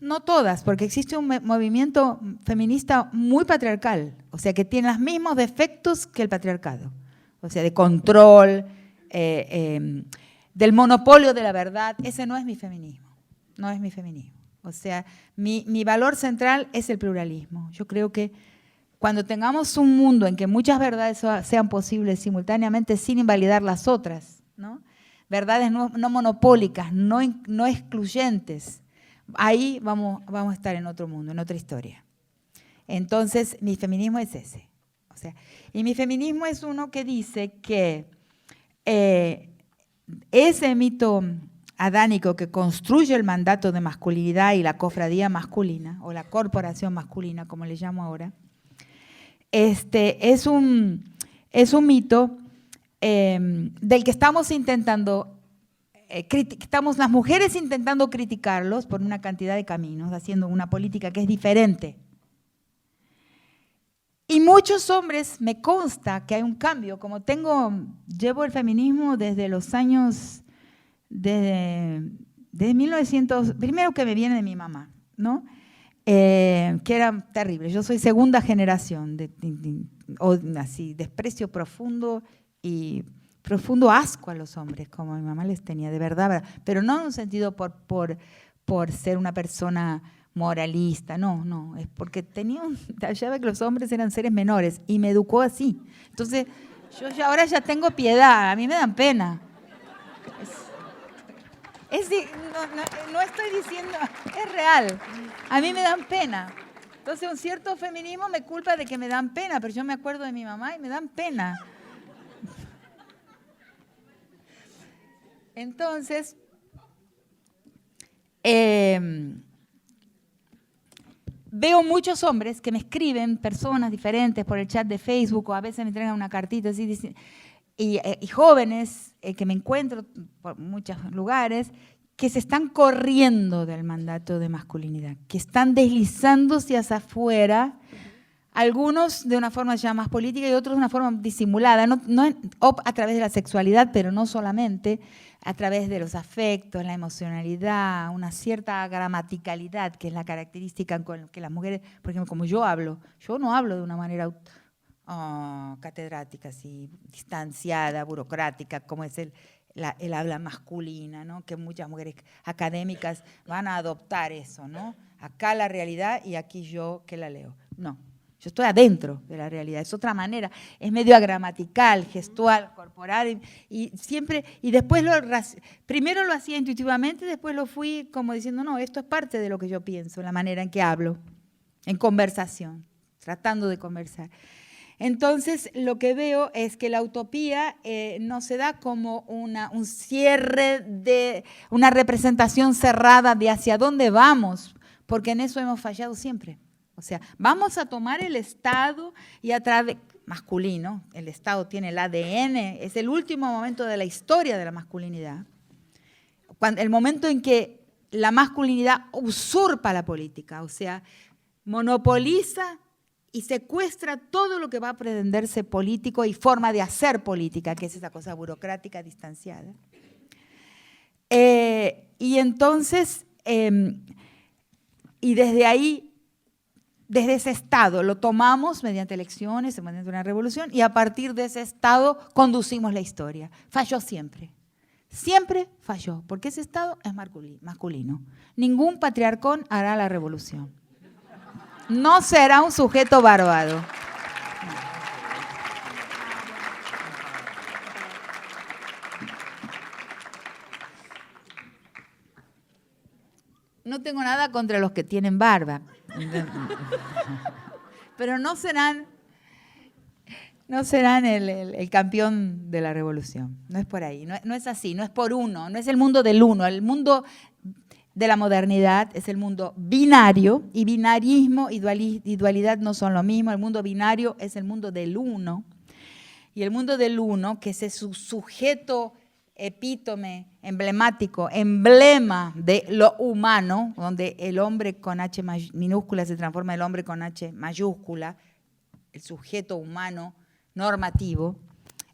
No todas, porque existe un movimiento feminista muy patriarcal, o sea, que tiene los mismos defectos que el patriarcado, o sea, de control, del monopolio de la verdad. Ese no es mi feminismo, no es mi feminismo. O sea, mi valor central es el pluralismo. Yo creo que cuando tengamos un mundo en que muchas verdades sean posibles simultáneamente sin invalidar las otras, ¿no? Verdades no monopólicas, no excluyentes, ahí vamos a estar en otro mundo, en otra historia. Entonces, mi feminismo es ese. O sea, y mi feminismo es uno que dice que ese mito adánico que construye el mandato de masculinidad y la cofradía masculina, o la corporación masculina, como le llamo ahora, es un mito del que estamos intentando, estamos las mujeres intentando criticarlos por una cantidad de caminos, haciendo una política que es diferente. Y muchos hombres, me consta que hay un cambio, como llevo el feminismo desde los años, desde 1900, primero que me viene de mi mamá, ¿no? Que era terrible. Yo soy segunda generación, así, desprecio profundo y profundo asco a los hombres, como mi mamá les tenía, de verdad, pero no en un sentido por ser una persona moralista, no, es porque hallaba que los hombres eran seres menores y me educó así. Entonces, yo ahora ya tengo piedad, a mí me dan pena. No estoy diciendo, es real, a mí me dan pena. Entonces, un cierto feminismo me culpa de que me dan pena, pero yo me acuerdo de mi mamá y me dan pena. Entonces, veo muchos hombres que me escriben, personas diferentes por el chat de Facebook, o a veces me entregan una cartita así, y jóvenes que me encuentro por muchos lugares, que se están corriendo del mandato de masculinidad, que están deslizándose hacia afuera, algunos de una forma ya más política y otros de una forma disimulada, no a través de la sexualidad, pero no solamente, a través de los afectos, la emocionalidad, una cierta gramaticalidad, que es la característica con que las mujeres, por ejemplo, como yo no hablo de una manera catedrática, así, distanciada, burocrática, como es el habla masculina, ¿no? Que muchas mujeres académicas van a adoptar eso, ¿no? Acá la realidad y aquí yo que la leo. No. Yo estoy adentro de la realidad, es otra manera, es medio agramatical, gestual, corporal, y siempre, y después primero lo hacía intuitivamente, después lo fui como diciendo, no, esto es parte de lo que yo pienso, la manera en que hablo, en conversación, tratando de conversar. Entonces, lo que veo es que la utopía no se da como un cierre de una representación cerrada de hacia dónde vamos, porque en eso hemos fallado siempre. O sea, vamos a tomar el Estado y a través masculino, el Estado tiene el ADN, es el último momento de la historia de la masculinidad, el momento en que la masculinidad usurpa la política, o sea, monopoliza y secuestra todo lo que va a pretenderse político y forma de hacer política, que es esa cosa burocrática distanciada. Y entonces, y desde ahí, desde ese estado lo tomamos mediante elecciones, mediante una revolución, y a partir de ese estado conducimos la historia. Falló siempre. Siempre falló, porque ese estado es masculino. Ningún patriarcón hará la revolución. No será un sujeto bárbaro. No tengo nada contra los que tienen barba, pero no serán el campeón de la revolución. No es por ahí, no es así, no es por uno, no es el mundo del uno. El mundo de la modernidad es el mundo binario, y binarismo y dualidad no son lo mismo. El mundo binario es el mundo del uno, y el mundo del uno, que es su sujeto epítome, emblemático, emblema de lo humano, donde el hombre con H minúscula se transforma en el hombre con H mayúscula, el sujeto humano normativo,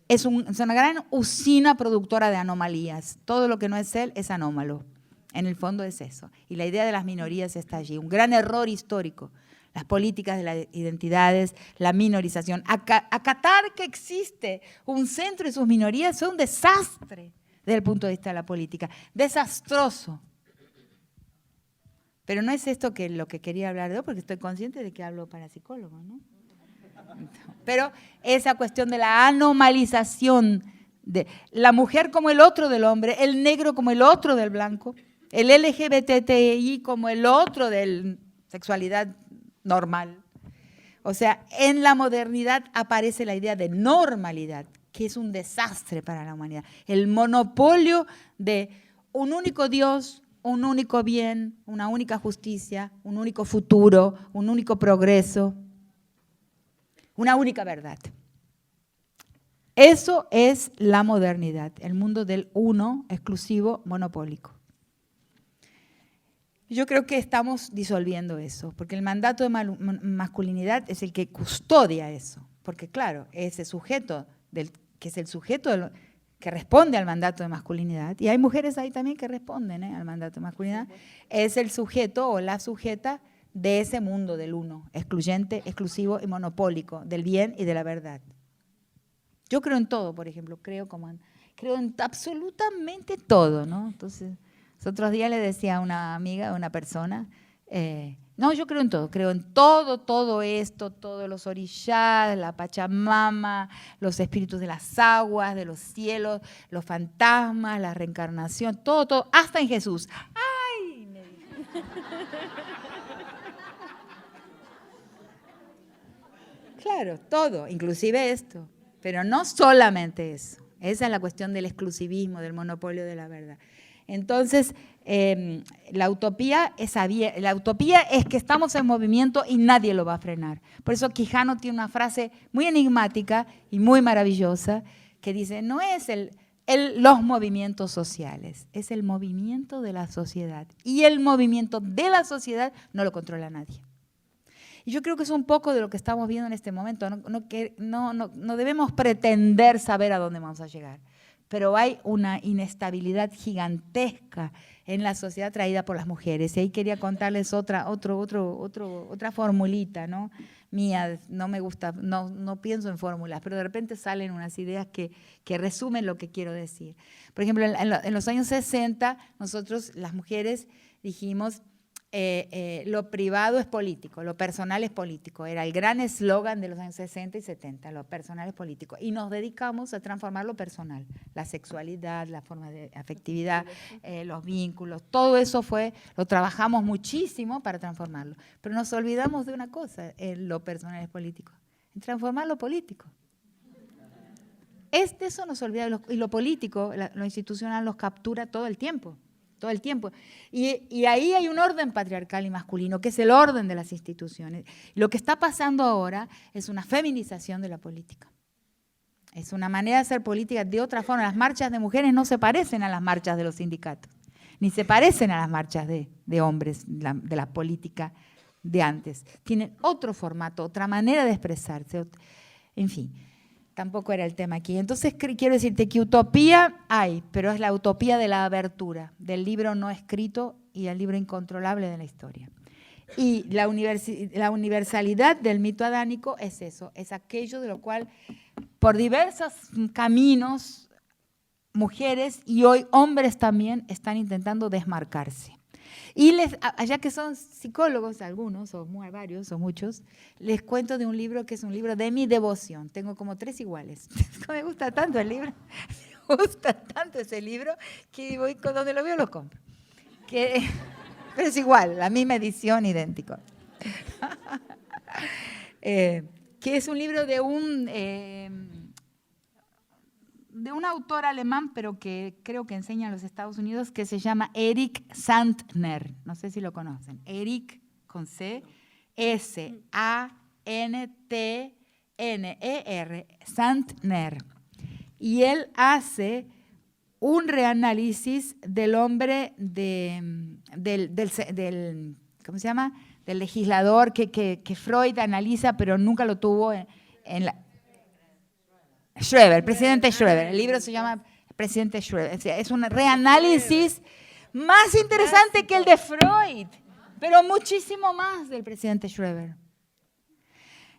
es una gran usina productora de anomalías. Todo lo que no es él es anómalo. En el fondo es eso. Y la idea de las minorías está allí. Un gran error histórico. Las políticas de las identidades, la minorización. Acatar que existe un centro y sus minorías fue un desastre desde el punto de vista de la política. Desastroso. Pero no es esto lo que quería hablar de hoy, porque estoy consciente de que hablo para psicólogos, ¿no? Pero esa cuestión de la anomalización de la mujer como el otro del hombre, el negro como el otro del blanco, el LGBTI como el otro de sexualidad normal. O sea, en la modernidad aparece la idea de normalidad, que es un desastre para la humanidad. El monopolio de un único Dios, un único bien, una única justicia, un único futuro, un único progreso. una única verdad. Eso es la modernidad, el mundo del uno, exclusivo, monopólico. Yo creo que estamos disolviendo eso, porque el mandato de masculinidad es el que custodia eso, porque claro, ese sujeto, que es el sujeto que responde al mandato de masculinidad, y hay mujeres ahí también que responden al mandato de masculinidad, es el sujeto o la sujeta de ese mundo del uno, excluyente, exclusivo y monopólico, del bien y de la verdad. Yo creo en todo, por ejemplo, creo en absolutamente todo, ¿no? Entonces, los otros días le decía a una amiga, a una persona, no, yo creo en todo esto, todos los orishas, la Pachamama, los espíritus de las aguas, de los cielos, los fantasmas, la reencarnación, todo, hasta en Jesús. ¡Ay! Me dijo. Claro, todo, inclusive esto. Pero no solamente eso. Esa es la cuestión del exclusivismo, del monopolio de la verdad. Entonces, la utopía es que estamos en movimiento y nadie lo va a frenar. Por eso Quijano tiene una frase muy enigmática y muy maravillosa que dice, no es los movimientos sociales, es el movimiento de la sociedad. Y el movimiento de la sociedad no lo controla nadie. Y yo creo que es un poco de lo que estamos viendo en este momento. No debemos pretender saber a dónde vamos a llegar, pero hay una inestabilidad gigantesca en la sociedad traída por las mujeres. Y ahí quería contarles otra formulita, ¿no? Mía, no me gusta, no pienso en fórmulas, pero de repente salen unas ideas que resumen lo que quiero decir. Por ejemplo, en los años 60, nosotros, las mujeres, dijimos, lo privado es político, lo personal es político. Era el gran eslogan de los años 60 y 70, lo personal es político. Y nos dedicamos a transformar lo personal, la sexualidad, la forma de afectividad, los vínculos, todo eso lo trabajamos muchísimo para transformarlo. Pero nos olvidamos de una cosa, lo personal es político, en transformar lo político. Eso nos olvida, y lo político, lo institucional los captura todo el tiempo. Todo el tiempo. Y ahí hay un orden patriarcal y masculino, que es el orden de las instituciones. Lo que está pasando ahora es una feminización de la política. Es una manera de hacer política de otra forma. Las marchas de mujeres no se parecen a las marchas de los sindicatos, ni se parecen a las marchas de hombres, de la política de antes. Tienen otro formato, otra manera de expresarse. En fin. Tampoco era el tema aquí. Entonces quiero decirte que utopía hay, pero es la utopía de la abertura, del libro no escrito y el libro incontrolable de la historia. Y la universalidad del mito adánico es eso, es aquello de lo cual por diversos caminos mujeres y hoy hombres también están intentando desmarcarse. Y ya que son psicólogos algunos, o varios, o muchos, les cuento de un libro que es un libro de mi devoción. Tengo como 3 iguales. Me gusta tanto el libro, me gusta tanto ese libro, que voy con donde lo veo lo compro. Pero es igual, la misma edición, idéntico. Que es un libro de un autor alemán, pero que creo que enseña en los Estados Unidos, que se llama Erich Sandner. No sé si lo conocen. Erich, con C, S-A-N-T-N-E-R, Sandner. Y él hace un reanálisis del hombre, ¿cómo se llama? Del legislador que Freud analiza, pero nunca lo tuvo en la... Schroeder, presidente Schroeder. El libro se llama Presidente Schroeder. Es un reanálisis más interesante que el de Freud, pero muchísimo más del presidente Schroeder.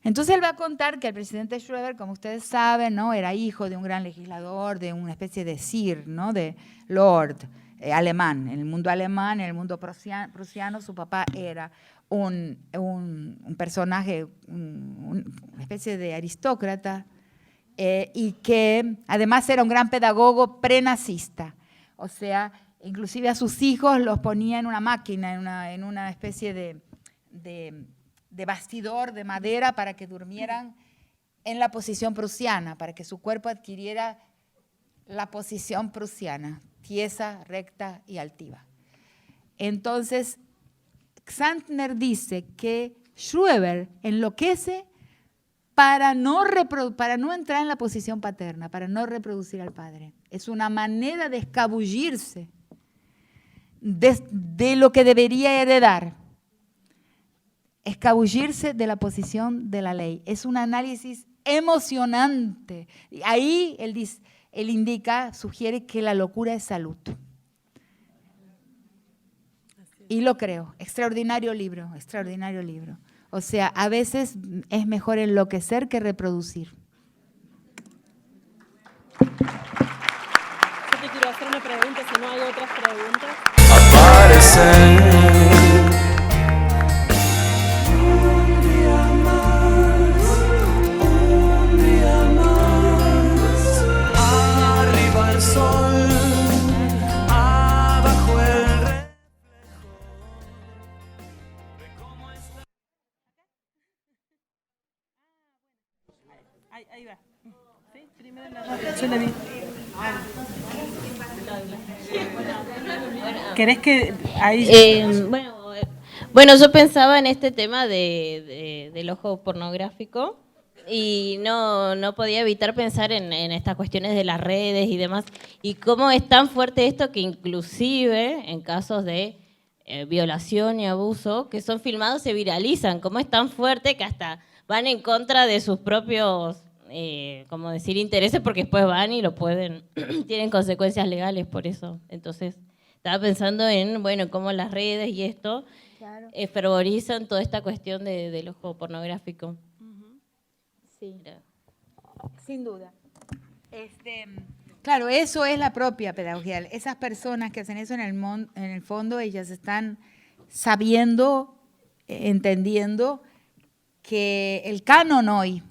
Entonces él va a contar que el presidente Schroeder, como ustedes saben, ¿no? Era hijo de un gran legislador, de una especie de Sir, ¿no? De Lord alemán. En el mundo alemán, en el mundo prusiano, su papá era un personaje, una especie de aristócrata, y que además era un gran pedagogo prenazista. O sea, inclusive a sus hijos los ponía en una máquina, en una especie de bastidor de madera para que durmieran en la posición prusiana, para que su cuerpo adquiriera la posición prusiana, tiesa, recta y altiva. Entonces, Sandner dice que Schroeder enloquece para no entrar en la posición paterna, para no reproducir al padre. Es una manera de escabullirse de lo que debería heredar. Escabullirse de la posición de la ley. Es un análisis emocionante. Ahí él indica, sugiere que la locura es salud. Y lo creo. Extraordinario libro, extraordinario libro. O sea, a veces es mejor enloquecer que reproducir. Yo te quiero hacer una pregunta, si no hay otras preguntas. Arriba el sol, abajo el Ahí va. Sí, primero la yo la vi. ¿Querés que ahí? Bueno, yo pensaba en este tema del ojo pornográfico y no podía evitar pensar en estas cuestiones de las redes y demás, y cómo es tan fuerte esto que inclusive en casos de violación y abuso que son filmados se viralizan, cómo es tan fuerte que hasta van en contra de sus propios, como decir, intereses, porque después van y lo pueden, tienen consecuencias legales por eso. Entonces, estaba pensando en, bueno, cómo las redes y esto fervorizan toda esta cuestión del ojo pornográfico. Sí, sin duda. Claro, eso es la propia pedagogía. Esas personas que hacen eso en el fondo, ellas están sabiendo, entendiendo que el canon hoy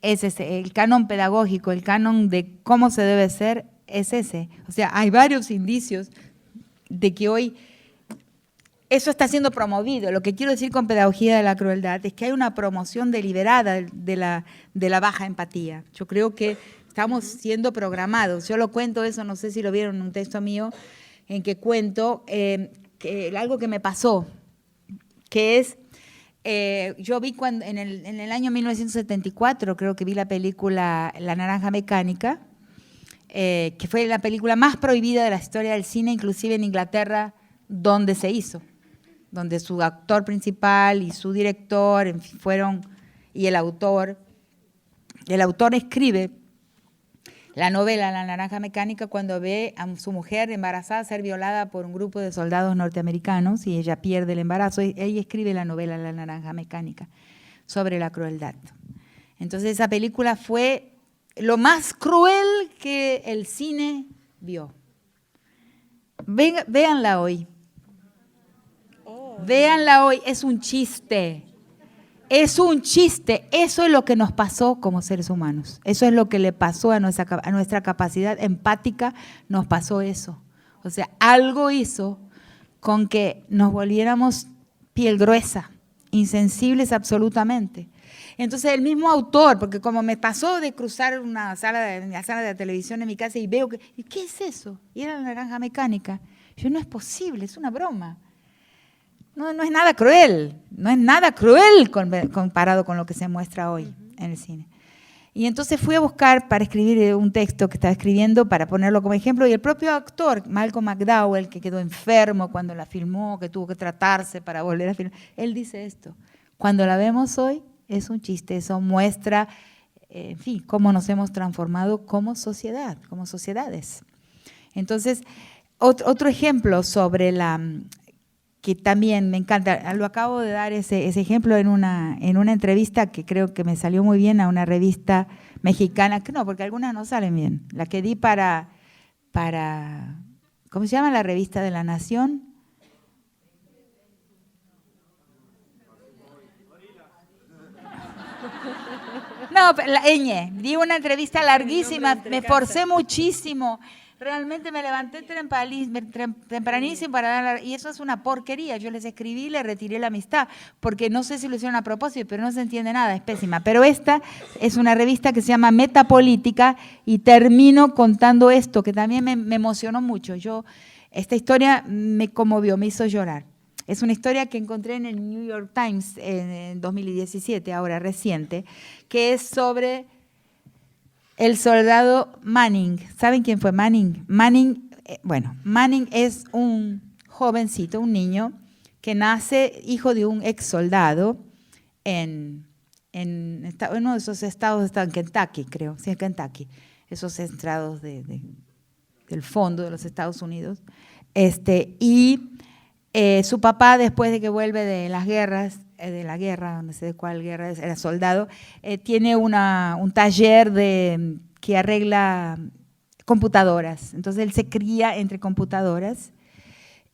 es ese, el canon pedagógico, el canon de cómo se debe ser es ese. O sea, hay varios indicios de que hoy eso está siendo promovido. Lo que quiero decir con pedagogía de la crueldad es que hay una promoción deliberada de la baja empatía. Yo creo que estamos siendo programados. Yo lo cuento eso, no sé si lo vieron en un texto mío, en que cuento que algo que me pasó, que es, yo vi en el año 1974, creo que vi la película La Naranja Mecánica, que fue la película más prohibida de la historia del cine, inclusive en Inglaterra, donde se hizo, donde su actor principal y su director, en fin, y el autor escribe la novela La Naranja Mecánica cuando ve a su mujer embarazada ser violada por un grupo de soldados norteamericanos y ella pierde el embarazo. Ella escribe la novela La Naranja Mecánica sobre la crueldad. Entonces esa película fue lo más cruel que el cine vio. Véanla hoy. Véanla hoy, es un chiste. Es un chiste. Eso es lo que nos pasó como seres humanos. Eso es lo que le pasó a nuestra capacidad empática, nos pasó eso. O sea, algo hizo con que nos volviéramos piel gruesa, insensibles absolutamente. Entonces el mismo autor, porque como me pasó de cruzar la sala de televisión en mi casa y veo ¿y qué es eso? Y era La Naranja Mecánica. Yo, no es posible, es una broma. No es nada cruel, no es nada cruel comparado con lo que se muestra hoy en el cine. Y entonces fui a buscar para escribir un texto que estaba escribiendo para ponerlo como ejemplo, y el propio actor, Malcolm McDowell, que quedó enfermo cuando la filmó, que tuvo que tratarse para volver a filmar, él dice esto: cuando la vemos hoy es un chiste, eso muestra, en fin, cómo nos hemos transformado como sociedad, como sociedades. Entonces, otro ejemplo sobre que también me encanta, lo acabo de dar ese ejemplo en una entrevista que creo que me salió muy bien a una revista mexicana, que no, porque algunas no salen bien, la que di para ¿cómo se llama la revista de La Nación? No, di una entrevista larguísima, me esforcé muchísimo. Realmente me levanté tempranísimo para darla, y eso es una porquería. Yo les escribí, le retiré la amistad, porque no sé si lo hicieron a propósito, pero no se entiende nada, es pésima. Pero esta es una revista que se llama Metapolítica, y termino contando esto, que también me emocionó mucho. Esta historia me conmovió, me hizo llorar. Es una historia que encontré en el New York Times en 2017, ahora reciente, que es sobre el soldado Manning. ¿Saben quién fue Manning? Manning es un jovencito, un niño, que nace hijo de un ex soldado en uno de esos estados, está en Kentucky, creo, sí, en Kentucky, esos estados del fondo de los Estados Unidos. Su papá, después de que vuelve de las guerras, la guerra, no sé de cuál guerra era soldado, tiene un taller que arregla computadoras. Entonces él se cría entre computadoras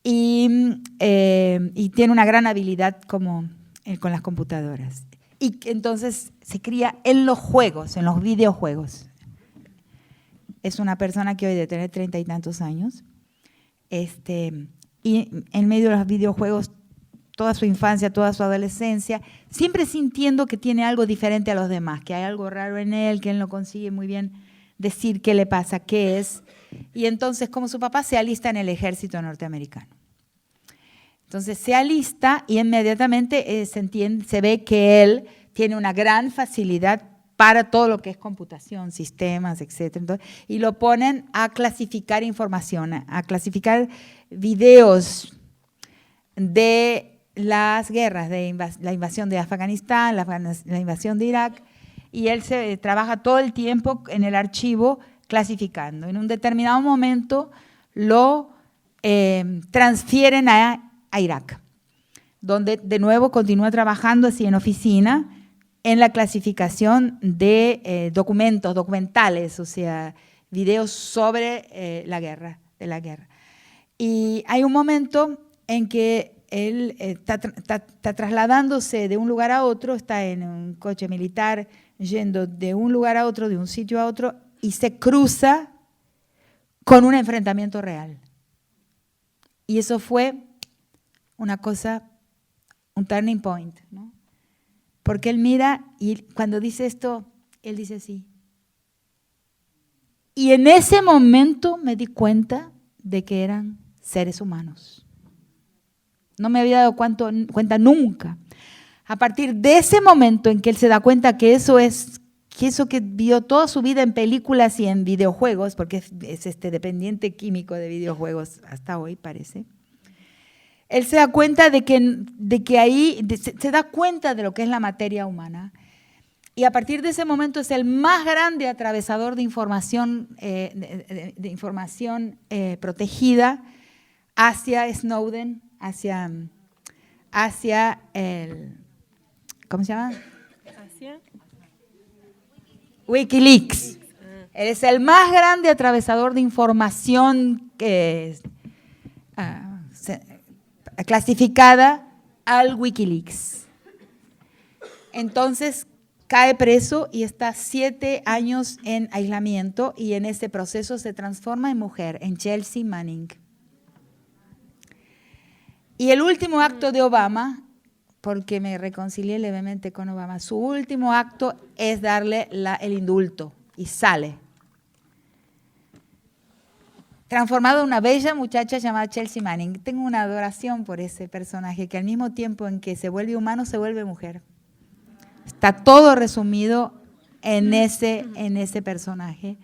y tiene una gran habilidad con las computadoras. Y entonces se cría en los juegos, en los videojuegos. Es una persona que hoy debe tener 30 y tantos años. Y en medio de los videojuegos, toda su infancia, toda su adolescencia, siempre sintiendo que tiene algo diferente a los demás, que hay algo raro en él, que él no consigue muy bien decir qué le pasa, qué es. Y entonces, como su papá, se alista en el ejército norteamericano. Entonces se alista y inmediatamente se ve que él tiene una gran facilidad para todo lo que es computación, sistemas, etc. Entonces, y lo ponen a clasificar información, a clasificar videos de las guerras, de la invasión de Afganistán, la invasión de Irak, y él trabaja todo el tiempo en el archivo clasificando. En un determinado momento lo transfieren a Irak, donde de nuevo continúa trabajando así en oficina en la clasificación de documentales, o sea, videos sobre la guerra. Y hay un momento en que él está trasladándose de un lugar a otro, está en un coche militar yendo de un lugar a otro, de un sitio a otro, y se cruza con un enfrentamiento real. Y eso fue una cosa, un turning point, ¿no? Porque él mira y cuando dice esto, él dice así. Y en ese momento me di cuenta de que eran seres humanos. No me había dado cuenta nunca. A partir de ese momento en que él se da cuenta que eso que vio toda su vida en películas y en videojuegos, porque es dependiente químico de videojuegos hasta hoy, parece. Él se da cuenta de que ahí, se da cuenta de lo que es la materia humana. Y a partir de ese momento es el más grande atravesador de información, protegida hacia Snowden, hacia el, ¿cómo se llama? ¿Hacia? Wikileaks. Él es el más grande atravesador de información clasificada al Wikileaks. Entonces cae preso y está 7 años en aislamiento y en ese proceso se transforma en mujer, en Chelsea Manning. Y el último acto de Obama, porque me reconcilié levemente con Obama, su último acto es darle el indulto y sale. Transformado en una bella muchacha llamada Chelsea Manning. Tengo una adoración por ese personaje que al mismo tiempo en que se vuelve humano, se vuelve mujer. Está todo resumido en ese personaje.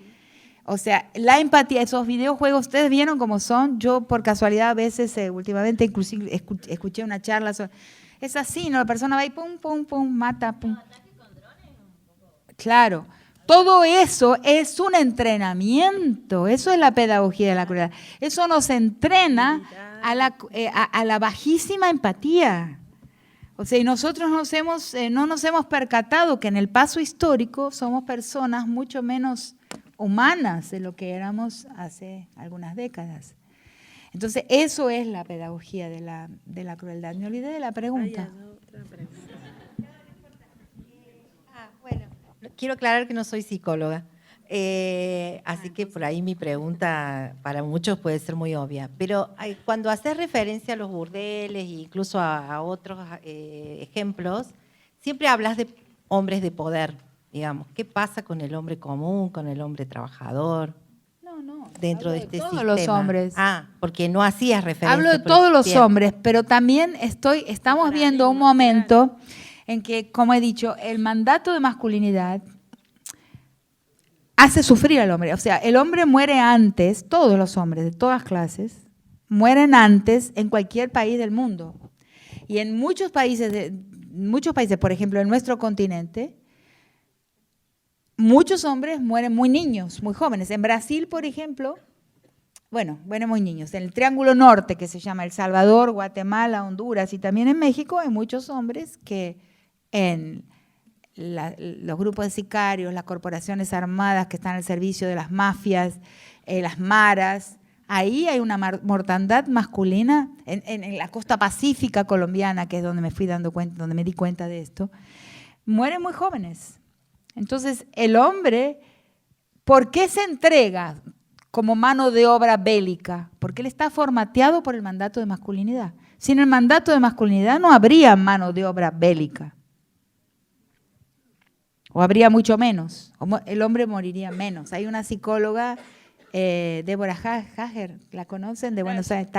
O sea, la empatía, esos videojuegos, ustedes vieron cómo son. Yo por casualidad a veces, últimamente inclusive escuché una charla sobre, es así, ¿no? La persona va y pum, pum, pum, mata, pum. Claro. Todo eso es un entrenamiento, eso es la pedagogía de la crueldad. Eso nos entrena a la bajísima empatía. O sea, y nosotros no nos hemos percatado que en el paso histórico somos personas mucho menos humanas de lo que éramos hace algunas décadas. Entonces, eso es la pedagogía de la crueldad. Me olvidé de la pregunta. Quiero aclarar que no soy psicóloga, así que por ahí mi pregunta para muchos puede ser muy obvia. Pero cuando haces referencia a los burdeles e incluso a otros ejemplos, siempre hablas de hombres de poder, digamos. ¿Qué pasa con el hombre común, con el hombre trabajador? dentro de hablo este todos sistema. los hombres. Ah, porque no hacías referencia. Hablo de por todos los bien. hombres, pero también estamos viendo un momento en que, como he dicho, el mandato de masculinidad hace sufrir al hombre. O sea, el hombre muere antes, todos los hombres de todas clases, mueren antes en cualquier país del mundo. Y en muchos países, por ejemplo, en nuestro continente, muchos hombres mueren muy niños, muy jóvenes. En Brasil, por ejemplo, mueren muy niños. En el Triángulo Norte, que se llama El Salvador, Guatemala, Honduras y también en México, hay muchos hombres que en los grupos de sicarios, las corporaciones armadas que están al servicio de las mafias, las maras, ahí hay una mortandad masculina. En la costa pacífica colombiana, que es donde me fui dando cuenta, donde me di cuenta de esto, mueren muy jóvenes. Entonces, el hombre, ¿por qué se entrega como mano de obra bélica? Porque él está formateado por el mandato de masculinidad. Sin el mandato de masculinidad no habría mano de obra bélica. O habría mucho menos. El hombre moriría menos. Hay una psicóloga, Débora Hager, ¿la conocen? De Buenos Aires,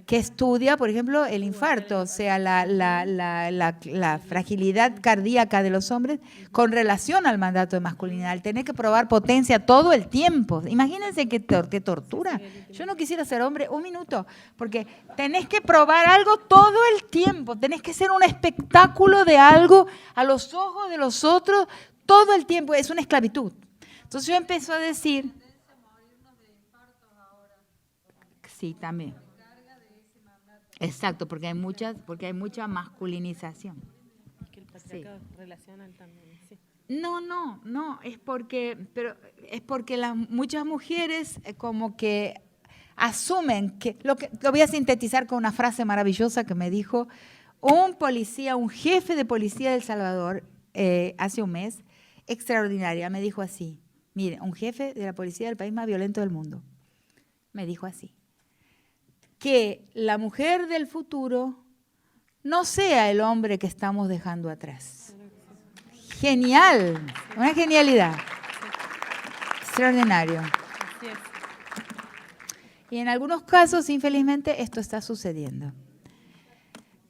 que estudia, por ejemplo, el infarto, o sea, la fragilidad cardíaca de los hombres con relación al mandato de masculinidad, al tener que probar potencia todo el tiempo. Imagínense qué tortura. Yo no quisiera ser hombre un minuto, porque tenés que probar algo todo el tiempo, tenés que ser un espectáculo de algo a los ojos de los otros todo el tiempo, es una esclavitud. Entonces yo empecé a decir... Sí, también. Exacto, porque hay mucha masculinización. Y que el patriarcado relacional también, sí. No, es porque muchas mujeres como que asumen que lo voy a sintetizar con una frase maravillosa que me dijo un jefe de policía de El Salvador hace un mes, extraordinaria, me dijo así: mire, un jefe de la policía del país más violento del mundo, me dijo así, que la mujer del futuro no sea el hombre que estamos dejando atrás. Genial, una genialidad. Extraordinario. Así es. Y en algunos casos, infelizmente, esto está sucediendo.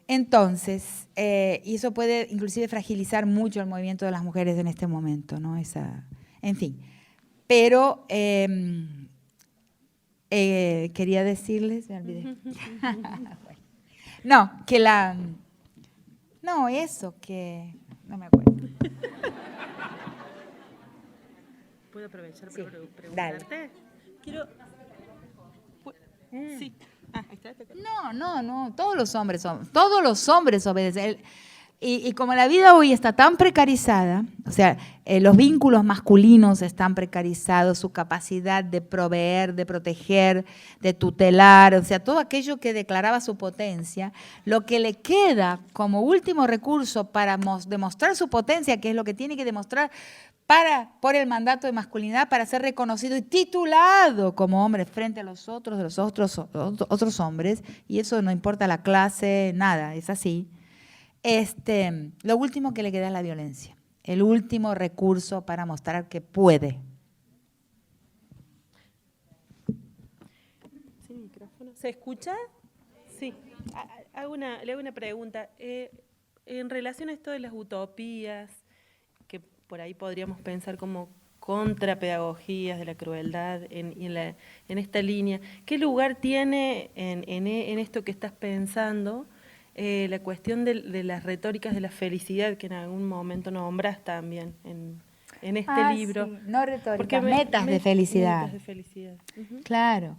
Entonces, y eso puede inclusive fragilizar mucho el movimiento de las mujeres en este momento, ¿no? En fin. Pero quería decirles, me olvidé. No, no me acuerdo. ¿Puedo aprovechar Sí, para dale. preguntarte? Quiero... Sí. Ahí está. No, todos los hombres obedecen. Y como la vida hoy está tan precarizada, o sea, los vínculos masculinos están precarizados, su capacidad de proveer, de proteger, de tutelar, o sea, todo aquello que declaraba su potencia, lo que le queda como último recurso para demostrar su potencia, que es lo que tiene que demostrar por el mandato de masculinidad, para ser reconocido y titulado como hombre frente a los otros hombres, y eso no importa la clase, nada, es así. Lo último que le queda es la violencia, el último recurso para mostrar que puede. ¿Sin micrófono? ¿Se escucha? Sí. Le hago una pregunta. En relación a esto de las utopías, que por ahí podríamos pensar como contrapedagogías de la crueldad en esta línea, ¿qué lugar tiene en esto que estás pensando la cuestión de las retóricas de la felicidad, que en algún momento nombras también en este libro? Sí. No retóricas, Porque metas de felicidad. Metas de felicidad. Ujú. Claro.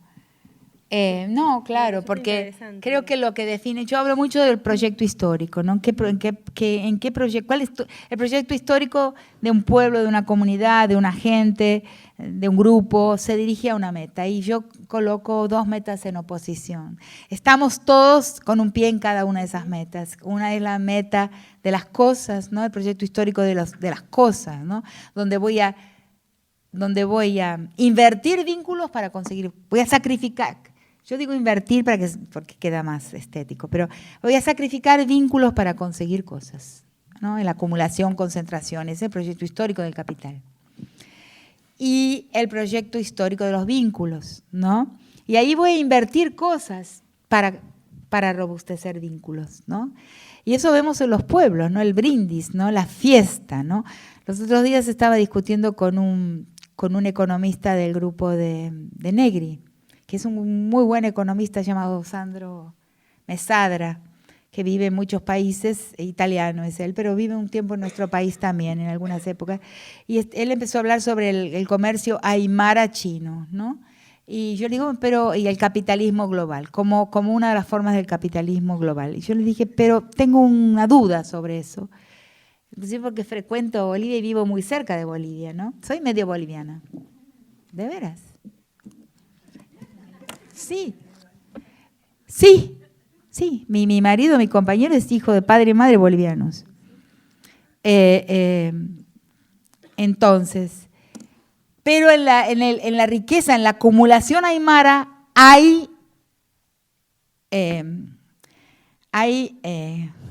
Eso es Porque interesante. creo que lo que define, yo hablo mucho del proyecto histórico, ¿no? ¿Cuál es el proyecto histórico de un pueblo, de una comunidad, de una gente, de un grupo? Se dirige a una meta y yo coloco dos metas en oposición. Estamos todos con un pie en cada una de esas metas. Una es la meta de las cosas, ¿no? El proyecto histórico de las cosas, ¿no? Donde voy a invertir vínculos para conseguir, voy a sacrificar. Yo digo invertir porque queda más estético, pero voy a sacrificar vínculos para conseguir cosas, ¿no? En la acumulación, concentración, ese es el proyecto histórico del capital. y el proyecto histórico de los vínculos, ¿no? Y ahí voy a invertir cosas para robustecer vínculos, ¿no? Y eso vemos en los pueblos, ¿no? El brindis, ¿no? La fiesta, ¿no? Los otros días estaba discutiendo con un economista del grupo de Negri, que es un muy buen economista llamado Sandro Mesadra, que vive en muchos países, italiano es él, pero vive un tiempo en nuestro país también, en algunas épocas. Y él empezó a hablar sobre el comercio aymara chino, ¿no? Y yo le digo, y el capitalismo global, como una de las formas del capitalismo global. Y yo le dije, pero tengo una duda sobre eso. Inclusive porque frecuento Bolivia y vivo muy cerca de Bolivia, ¿no? Soy medio boliviana. ¿De veras? Sí. Sí. Sí, mi marido, mi compañero es hijo de padre y madre bolivianos. Entonces, pero en la riqueza, en la acumulación aymara, hay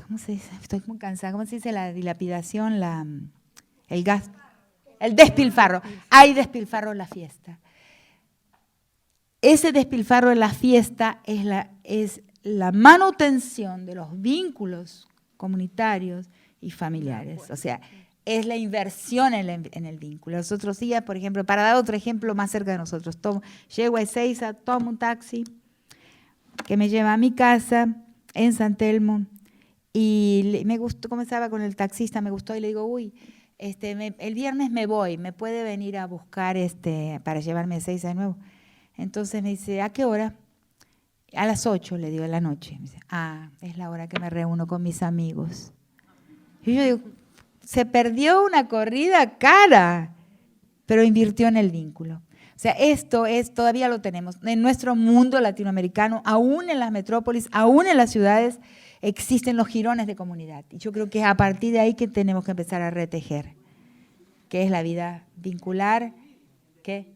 ¿cómo se dice? Estoy muy cansada. ¿Cómo se dice la dilapidación, el gas? El despilfarro. Hay despilfarro en la fiesta. Ese despilfarro en la fiesta es la manutención de los vínculos comunitarios y familiares. O sea, es la inversión en el vínculo. Los otros días, por ejemplo, para dar otro ejemplo más cerca de nosotros, llego a Ezeiza, tomo un taxi que me lleva a mi casa en San Telmo y me gustó, comenzaba con el taxista, me gustó y le digo, el viernes me voy, ¿me puede venir a buscar para llevarme a Ezeiza de nuevo? Entonces me dice, ¿a qué hora? A las 8, le digo, de la noche. Me dice, es la hora que me reúno con mis amigos. Y yo digo, se perdió una corrida cara, pero invirtió en el vínculo. O sea, todavía lo tenemos. En nuestro mundo latinoamericano, aún en las metrópolis, aún en las ciudades, existen los jirones de comunidad. Y yo creo que es a partir de ahí que tenemos que empezar a retejer. ¿Qué es la vida vincular? ¿Qué?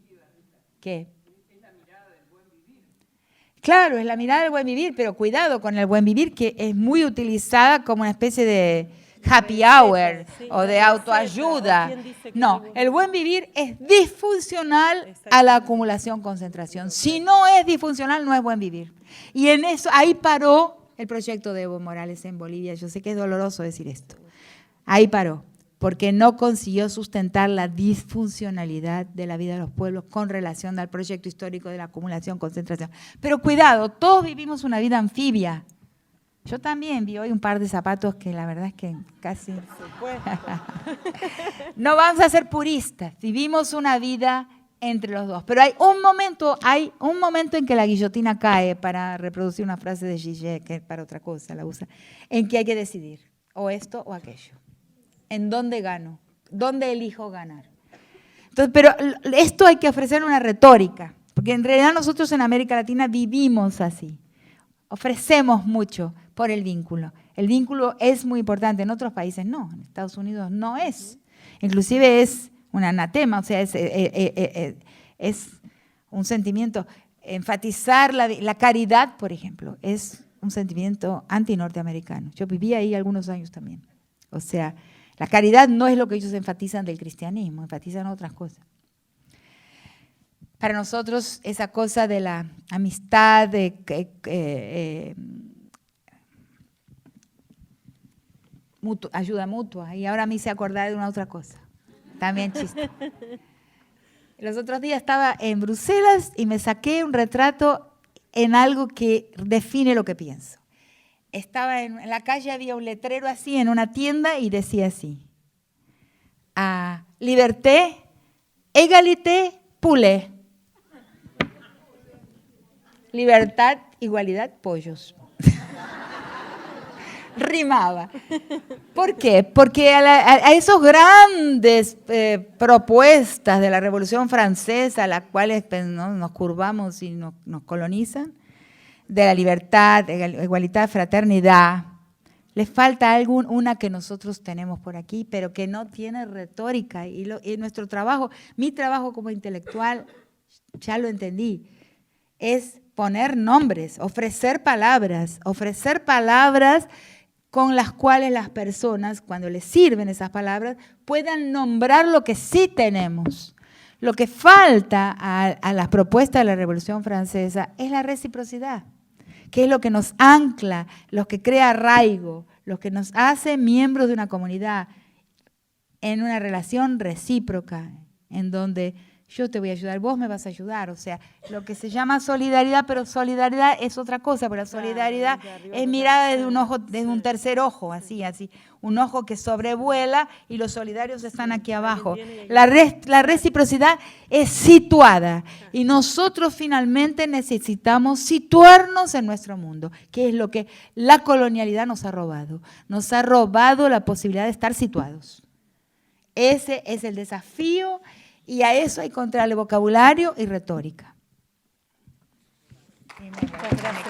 Claro, es la mirada del buen vivir, pero cuidado con el buen vivir, que es muy utilizada como una especie de happy hour o de autoayuda. No, el buen vivir es disfuncional a la acumulación-concentración. Si no es disfuncional, no es buen vivir. Y en eso, ahí paró el proyecto de Evo Morales en Bolivia. Yo sé que es doloroso decir esto. Ahí paró, porque no consiguió sustentar la disfuncionalidad de la vida de los pueblos con relación al proyecto histórico de la acumulación-concentración. Pero cuidado, todos vivimos una vida anfibia. Yo también vi hoy un par de zapatos que la verdad es que casi... No vamos a ser puristas, vivimos una vida entre los dos. Pero hay un momento en que la guillotina cae, para reproducir una frase de Gillet, que para otra cosa la usa, en que hay que decidir, o esto o aquello. ¿En dónde gano? ¿Dónde elijo ganar? Entonces, pero esto hay que ofrecer una retórica, porque en realidad nosotros en América Latina vivimos así. Ofrecemos mucho por el vínculo. El vínculo es muy importante, en otros países no, en Estados Unidos no es. Inclusive es un anatema, o sea, es un sentimiento. Enfatizar la caridad, por ejemplo, es un sentimiento anti-norteamericano. Yo viví ahí algunos años también. O sea, la caridad no es lo que ellos enfatizan del cristianismo, enfatizan otras cosas. Para nosotros esa cosa de la amistad, ayuda mutua, y ahora me hice acordar de una otra cosa, también chiste. Los otros días estaba en Bruselas y me saqué un retrato en algo que define lo que pienso. Estaba en la calle, había un letrero así en una tienda y decía así: liberté, égalité, poulet. Libertad, igualdad, pollos. Rimaba. ¿Por qué? Porque a esos grandes propuestas de la Revolución Francesa, a las cuales nos curvamos y nos colonizan, de la libertad, de igualdad, fraternidad, les falta una que nosotros tenemos por aquí, pero que no tiene retórica. Y nuestro trabajo, mi trabajo como intelectual, ya lo entendí, es poner nombres, ofrecer palabras con las cuales las personas, cuando les sirven esas palabras, puedan nombrar lo que sí tenemos, Lo que falta a las propuestas de la Revolución Francesa es la reciprocidad, que es lo que nos ancla, lo que crea arraigo, lo que nos hace miembros de una comunidad en una relación recíproca, en donde yo te voy a ayudar, vos me vas a ayudar, o sea, lo que se llama solidaridad, pero solidaridad es otra cosa, pero la solidaridad es mirada desde un ojo, desde un tercer ojo, así, un ojo que sobrevuela y los solidarios están aquí abajo. La reciprocidad es situada y nosotros finalmente necesitamos situarnos en nuestro mundo, que es lo que la colonialidad nos ha robado la posibilidad de estar situados. Ese es el desafío. Y a eso hay que encontrarle vocabulario y retórica. Muchas gracias.